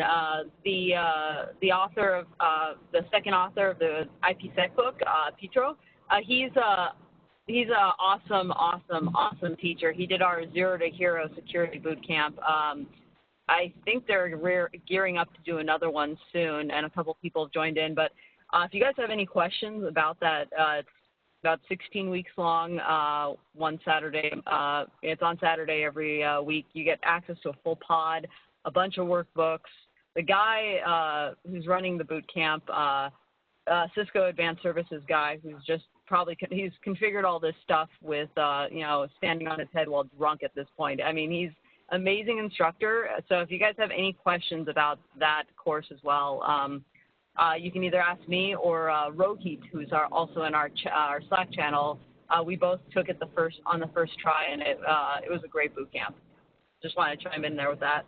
The author of the second author of the IPsec book, Pietro, he's an awesome teacher. He did our Zero to Hero Security Boot Camp. I think they're gearing up to do another one soon, and a couple people have joined in. But if you guys have any questions about that, it's about 16 weeks long, one Saturday. It's on Saturday every week. You get access to a full pod, a bunch of workbooks. The guy who's running the boot camp, Cisco Advanced Services guy, who's just he's configured all this stuff with, standing on his head while drunk at this point. I mean, he's an amazing instructor. So if you guys have any questions about that course as well, you can either ask me or Rohit, who's also in our Slack channel. We both took it on the first try, and it was a great boot camp. Just wanted to chime in there with that.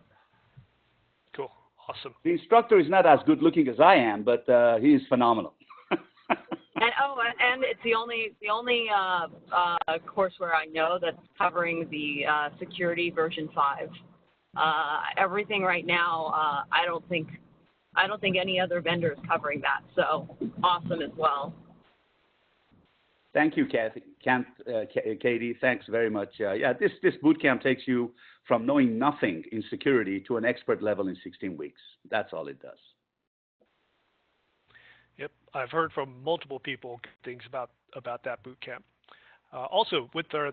Cool, awesome. The instructor is not as good looking as I am, but he is phenomenal. And it's the only courseware I know that's covering the security version 5. Everything right now, I don't think any other vendor is covering that. So awesome as well. Thank you, Katie. Thanks very much. This boot camp takes you from knowing nothing in security to an expert level in 16 weeks. That's all it does. Yep, I've heard from multiple people things about that boot camp. Also, with the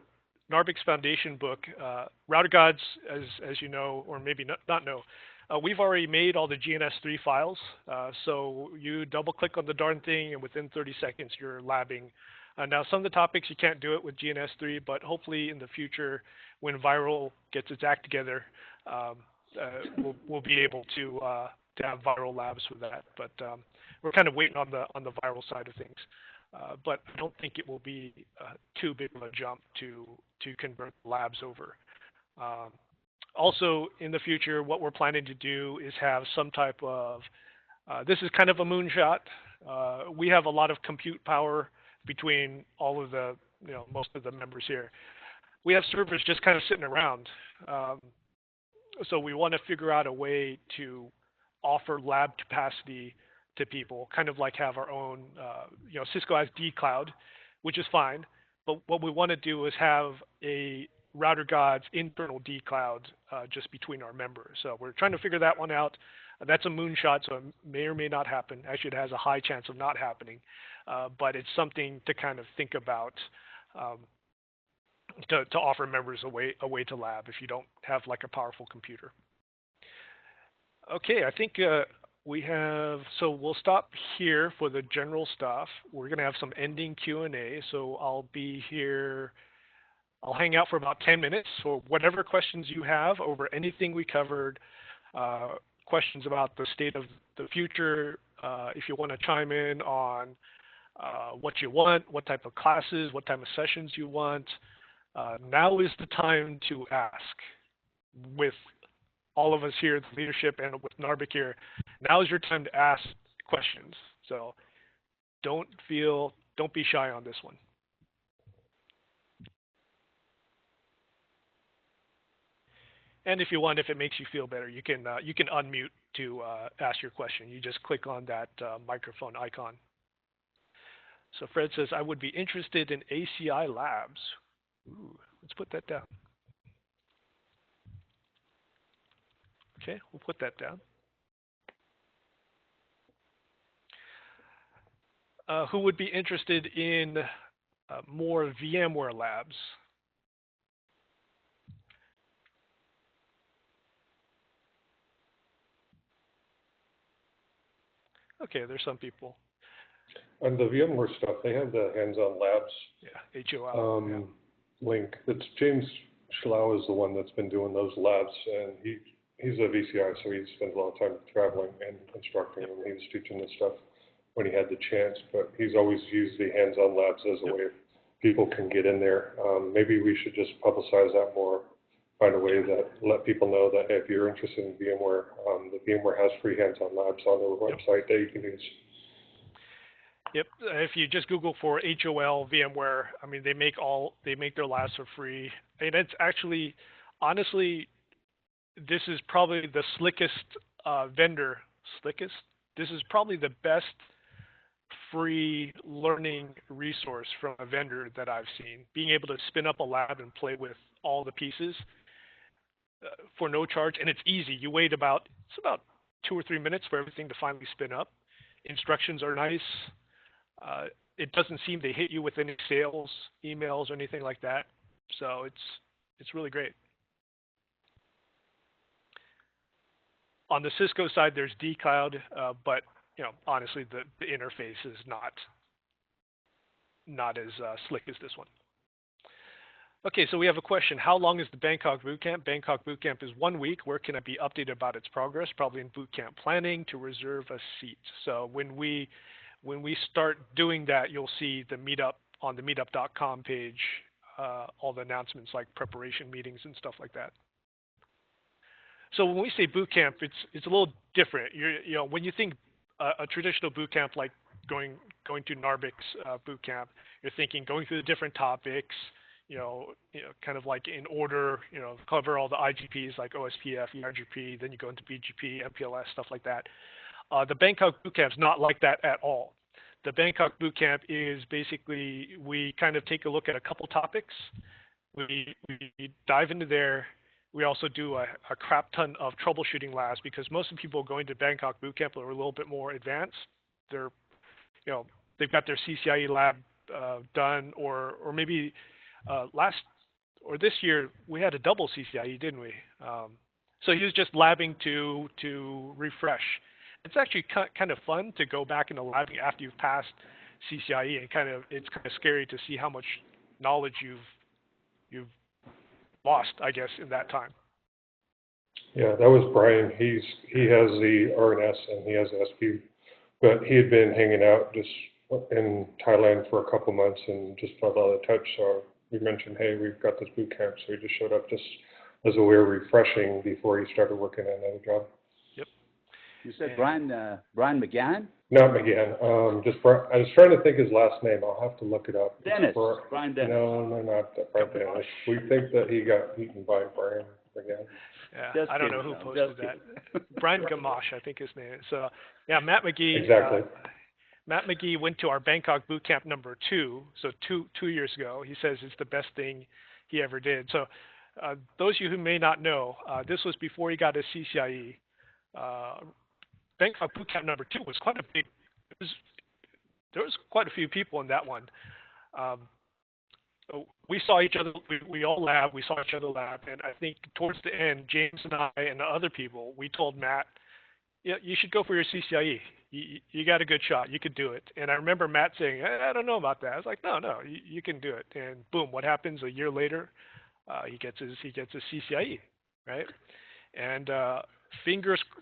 Narbix Foundation book, ROUTERGODS, as you know, or maybe not know, we've already made all the GNS3 files. So you double click on the darn thing, and within 30 seconds, you're labbing. Now, some of the topics you can't do it with GNS3, but hopefully in the future, when Viral gets its act together, we'll be able to have Viral labs for that. But we're kind of waiting on the Viral side of things. But I don't think it will be too big of a jump to convert labs over. Also, in the future, what we're planning to do is have some type of, this is kind of a moonshot. We have a lot of compute power between all of the, most of the members here. We have servers just kind of sitting around. So we want to figure out a way to offer lab capacity to people, kind of like have our own, Cisco has dCloud, which is fine. But what we want to do is have a ROUTERGODS internal dCloud just between our members. So we're trying to figure that one out. That's a moonshot, so it may or may not happen. Actually, it has a high chance of not happening. But it's something to kind of think about to offer members a way to lab if you don't have like a powerful computer. Okay, I think so we'll stop here for the general stuff. We're going to have some ending Q&A, so I'll be here. I'll hang out for about 10 minutes for whatever questions you have over anything we covered, questions about the state of the future, if you want to chime in on what you want, what type of classes, what type of sessions you want. Now is the time to ask. With all of us here, the leadership, and with Narbik here, now is your time to ask questions. So don't be shy on this one. And if you want, if it makes you feel better, you can unmute to ask your question. You just click on that microphone icon. So Fred says, I would be interested in ACI labs. Ooh, let's put that down. Okay, we'll put that down. Who would be interested in more VMware labs? Okay, there's some people. On the VMware stuff, they have the hands-on labs HOL link. That's James Schlau is the one that's been doing those labs, and he's a VCI, so he spends a lot of time traveling and instructing, and he was teaching this stuff when he had the chance, but he's always used the hands-on labs as a way of people can get in there. Maybe we should just publicize that more, find a way that let people know that hey, if you're interested in VMware, the VMware has free hands-on labs on their website that you can use. Yep. If you just Google for HOL VMware, I mean, they make their labs for free, and it's actually, honestly, this is probably the slickest vendor. Slickest. This is probably the best free learning resource from a vendor that I've seen. Being able to spin up a lab and play with all the pieces for no charge, and it's easy. You wait about 2 or 3 minutes for everything to finally spin up. Instructions are nice. It doesn't seem to hit you with any sales emails or anything like that. So it's really great. On the Cisco side, there's dCloud, but honestly, the interface is not as slick as this one. Okay, so we have a question. How long is the Bangkok Bootcamp? Bangkok Bootcamp is 1 week. Where can I be updated about its progress? Probably in bootcamp planning to reserve a seat. So when we start doing that, you'll see the Meetup on the meetup.com page, all the announcements like preparation meetings and stuff like that. So when we say boot camp, it's a little different. When you think a traditional boot camp like going to Narvik's boot camp, you're thinking going through the different topics, kind of like in order, cover all the IGPs like OSPF, ERGP, then you go into BGP, MPLS, stuff like that. The Bangkok boot camp is not like that at all. The Bangkok boot camp is basically we kind of take a look at a couple topics. We dive into there. We also do a crap ton of troubleshooting labs because most of the people going to Bangkok Bootcamp are a little bit more advanced. They've got their CCIE lab done, or maybe this year we had a double CCIE, didn't we? So he was just labbing to refresh. It's actually kind of fun to go back into labbing after you've passed CCIE, and it's kind of scary to see how much knowledge you've lost, I guess, in that time. Yeah, that was Brian. He has the RNS and he has the SP, but he had been hanging out just in Thailand for a couple months and just felt out of touch. So we mentioned, hey, we've got this boot camp. So he just showed up just as a way of refreshing before he started working on another job. Yep. You said Brian McGann? Not McGann. I was trying to think his last name. I'll have to look it up. Dennis. Brian Dennis. No, not Brian Dennis. We think that he got eaten by Brian McGann. Yeah, I don't know who posted that. Brian Gamache, I think his name is. So, yeah, Matt McGee. Exactly. Matt McGee went to our Bangkok Bootcamp number 2, so two years ago. He says it's the best thing he ever did. So, those of you who may not know, this was before he got his CCIE. Bangkok Bootcamp number 2 was quite a big. There was quite a few people in that one. We saw each other. We all lab. We saw each other lab, and I think towards the end, James and I and the other people, we told Matt, "Yeah, you should go for your CCIE. You got a good shot. You could do it." And I remember Matt saying, "I don't know about that." I was like, "No, you can do it." And boom, what happens? A year later, he gets his CCIE, right? And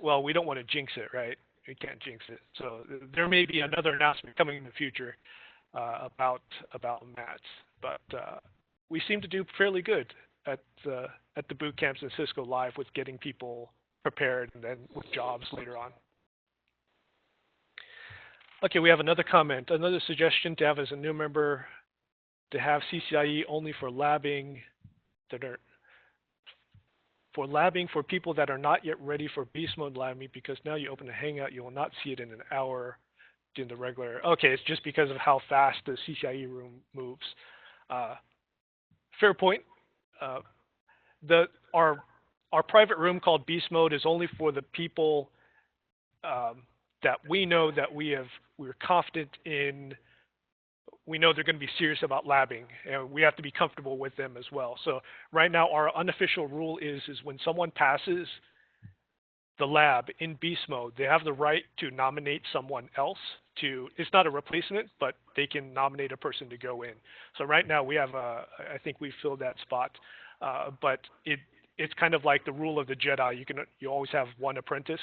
well, we don't want to jinx it, right? We can't jinx it. So there may be another announcement coming in the future about Matt, but we seem to do fairly good at the boot camps and Cisco Live with getting people prepared and then with jobs later on. Okay, we have another comment. Another suggestion to have as a new member to have CCIE only for labbing for people that are not yet ready for beast mode labbing, because now you open a hangout, you will not see it in an hour in the regular. Okay, it's just because of how fast the CCIE room moves. Fair point. Our private room called beast mode is only for the people that we know that we're confident in. We know they're going to be serious about labbing, and we have to be comfortable with them as well. So right now, our unofficial rule is when someone passes the lab in beast mode, they have the right to nominate someone else it's not a replacement, but they can nominate a person to go in. So right now we have I think we filled that spot. but it's kind of like the rule of the Jedi. You always have one apprentice,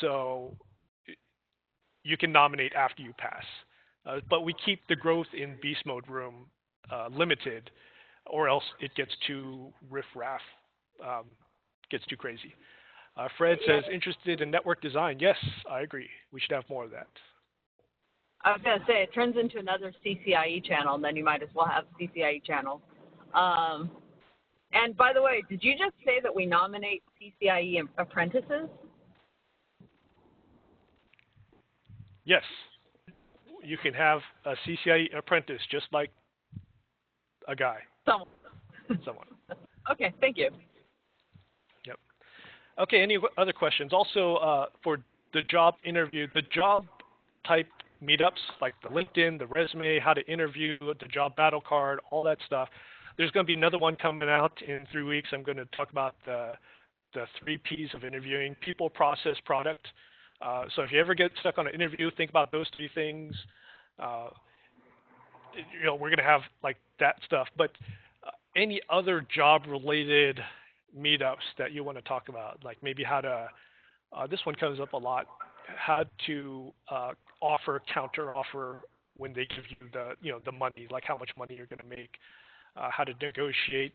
so you can nominate after you pass. But we keep the growth in beast mode room limited, or else it gets too riff-raff, gets too crazy. Fred says, interested in network design. Yes, I agree. We should have more of that. I was going to say, it turns into another CCIE channel, and then you might as well have CCIE channels. And by the way, did you just say that we nominate CCIE apprentices? Yes. You can have a CCIE apprentice just like a guy. Someone. Okay, thank you. Yep. Okay, any other questions? Also, for the job interview, the job type meetups, like the LinkedIn, the resume, how to interview, the job battle card, all that stuff. There's going to be another one coming out in 3 weeks. I'm going to talk about the 3 Ps of interviewing: people, process, product. So if you ever get stuck on an interview, think about those 3 things. We're going to have like that stuff. But any other job-related meetups that you want to talk about, like maybe how to, this one comes up a lot, how to offer, counter offer when they give you the money, like how much money you're going to make, how to negotiate,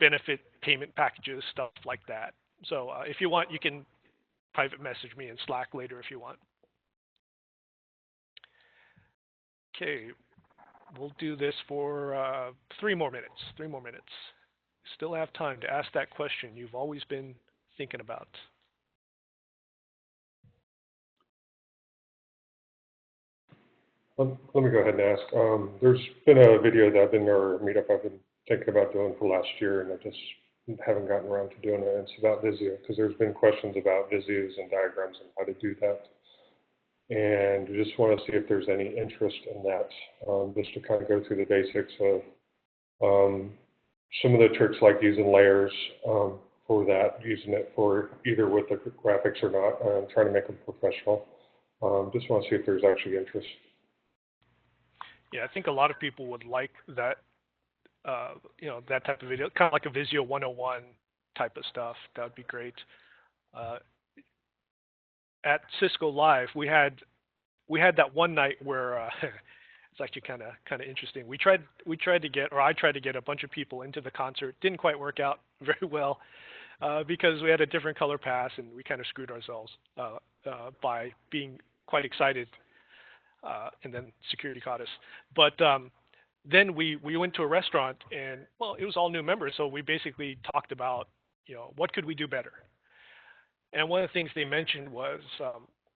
benefit payment packages, stuff like that. So if you want, you can private message me in Slack later if you want. Okay, we'll do this for 3 more minutes. 3 more minutes. Still have time to ask that question you've always been thinking about. Let me go ahead and ask. There's been a video that or meetup I've been thinking about doing for last year, and I just haven't gotten around to doing it. It's about Visio, because there's been questions about Visios and diagrams and how to do that. And I just want to see if there's any interest in that, just to kind of go through the basics of some of the tricks, like using layers for that, using it for either with the graphics or not, trying to make them professional. Just want to see if there's actually interest. Yeah, I think a lot of people would like that, that type of video, kind of like a Visio 101 type of stuff. That would be great. At Cisco Live, we had that one night where it's actually kind of interesting. I tried to get a bunch of people into the concert. Didn't quite work out very well because we had a different color pass, and we kind of screwed ourselves by being quite excited. And then security caught us. But then we went to a restaurant, and well, it was all new members, so we basically talked about what could we do better. And one of the things they mentioned was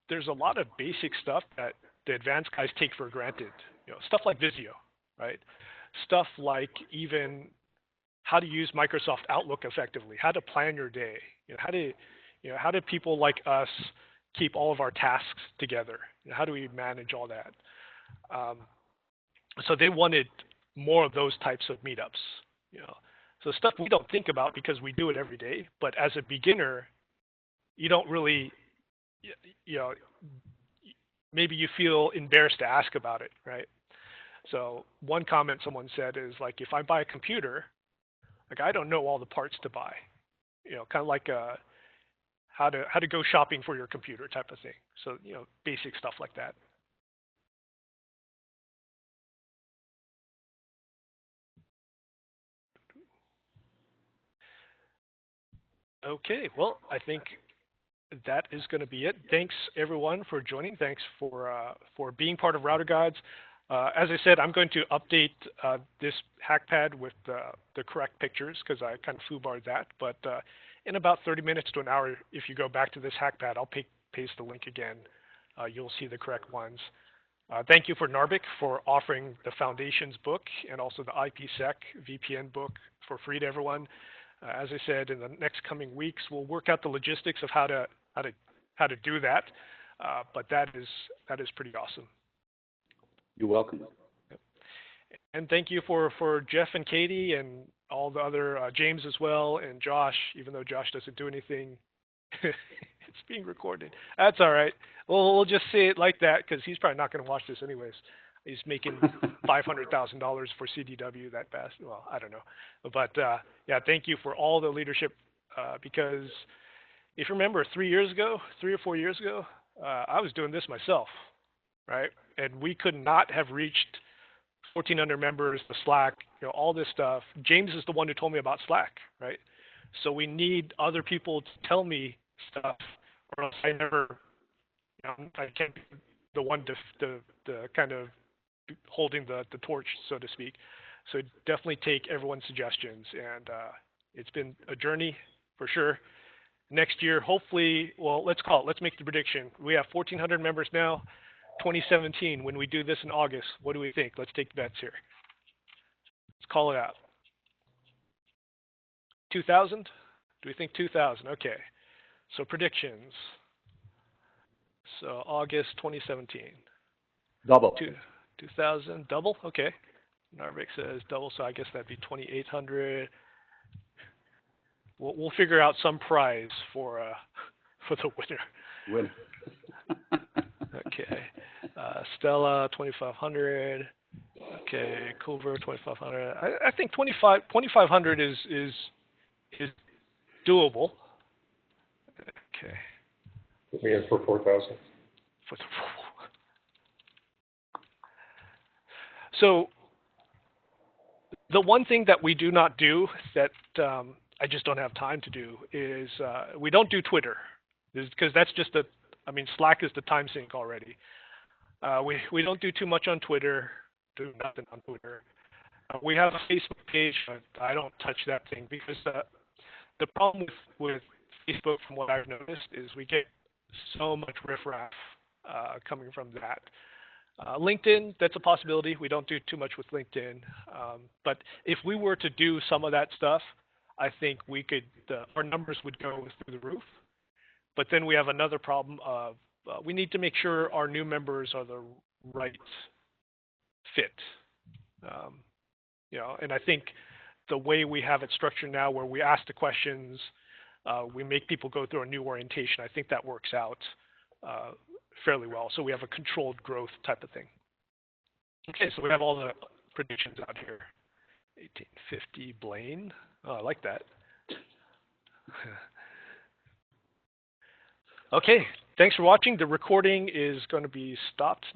there's a lot of basic stuff that the advanced guys take for granted. Stuff like Visio, right? Stuff like even how to use Microsoft Outlook effectively, how to plan your day. How do people like us keep all of our tasks together? How do we manage all that? So they wanted more of those types of meetups. So stuff we don't think about because we do it every day. But as a beginner, you don't really, maybe you feel embarrassed to ask about it, right? So one comment someone said is like, if I buy a computer, like I don't know all the parts to buy. Kind of like how to go shopping for your computer type of thing. So, basic stuff like that. Okay, well, I think that is going to be it. Thanks everyone for joining. Thanks for being part of RouterGods. As I said, I'm going to update this hackpad with the correct pictures because I kind of foobarred that. But in about 30 minutes to an hour, if you go back to this hackpad, I'll paste the link again. You'll see the correct ones. Thank you for Narvik for offering the Foundations book and also the IPsec VPN book for free to everyone. As I said, in the next coming weeks, we'll work out the logistics of how to do that. But that is pretty awesome. You're welcome. And thank you for Jeff and Katie and all the other James as well, and Josh. Even though Josh doesn't do anything, it's being recorded. That's all right. We'll just say it like that because he's probably not going to watch this anyways. is making $500,000 for CDW that fast. Well, I don't know, but yeah, thank you for all the leadership because if you remember 3 or 4 years ago, I was doing this myself, right? And we could not have reached 1,400 members, the Slack, all this stuff. James is the one who told me about Slack, right? So we need other people to tell me stuff, or else I never, I can't be the one to kind of holding the torch, so to speak. So definitely take everyone's suggestions, and it's been a journey for sure. Next year, hopefully, well, let's make the prediction. We have 1,400 members now. 2017, when we do this in August, what do we think? Let's take bets here. Let's call it out. 2,000? Do we think 2,000? Okay. So predictions. So August 2017. Double. 2,000, double? Okay. Narvik says double, so I guess that'd be 2,800. We'll figure out some prize for the winner. Okay. Stella 2,500. Okay. Culver 2,500. I think 2,500 is doable. Okay. Put me in for 4,000. So the one thing that we do not do that I just don't have time to do is we don't do Twitter, because that's just Slack is the time sink already. We don't do too much on Twitter, do nothing on Twitter. We have a Facebook page, but I don't touch that thing because the problem with Facebook, from what I've noticed, is we get so much riffraff coming from that. LinkedIn, that's a possibility. We don't do too much with LinkedIn. But if we were to do some of that stuff, I think we could, our numbers would go through the roof. But then we have another problem of we need to make sure our new members are the right fit. And I think the way we have it structured now, where we ask the questions, we make people go through a new orientation, I think that works out fairly well. So we have a controlled growth type of thing. Okay, so we have all the predictions out here. 1850 Blaine. Oh, I like that. Okay, thanks for watching. The recording is going to be stopped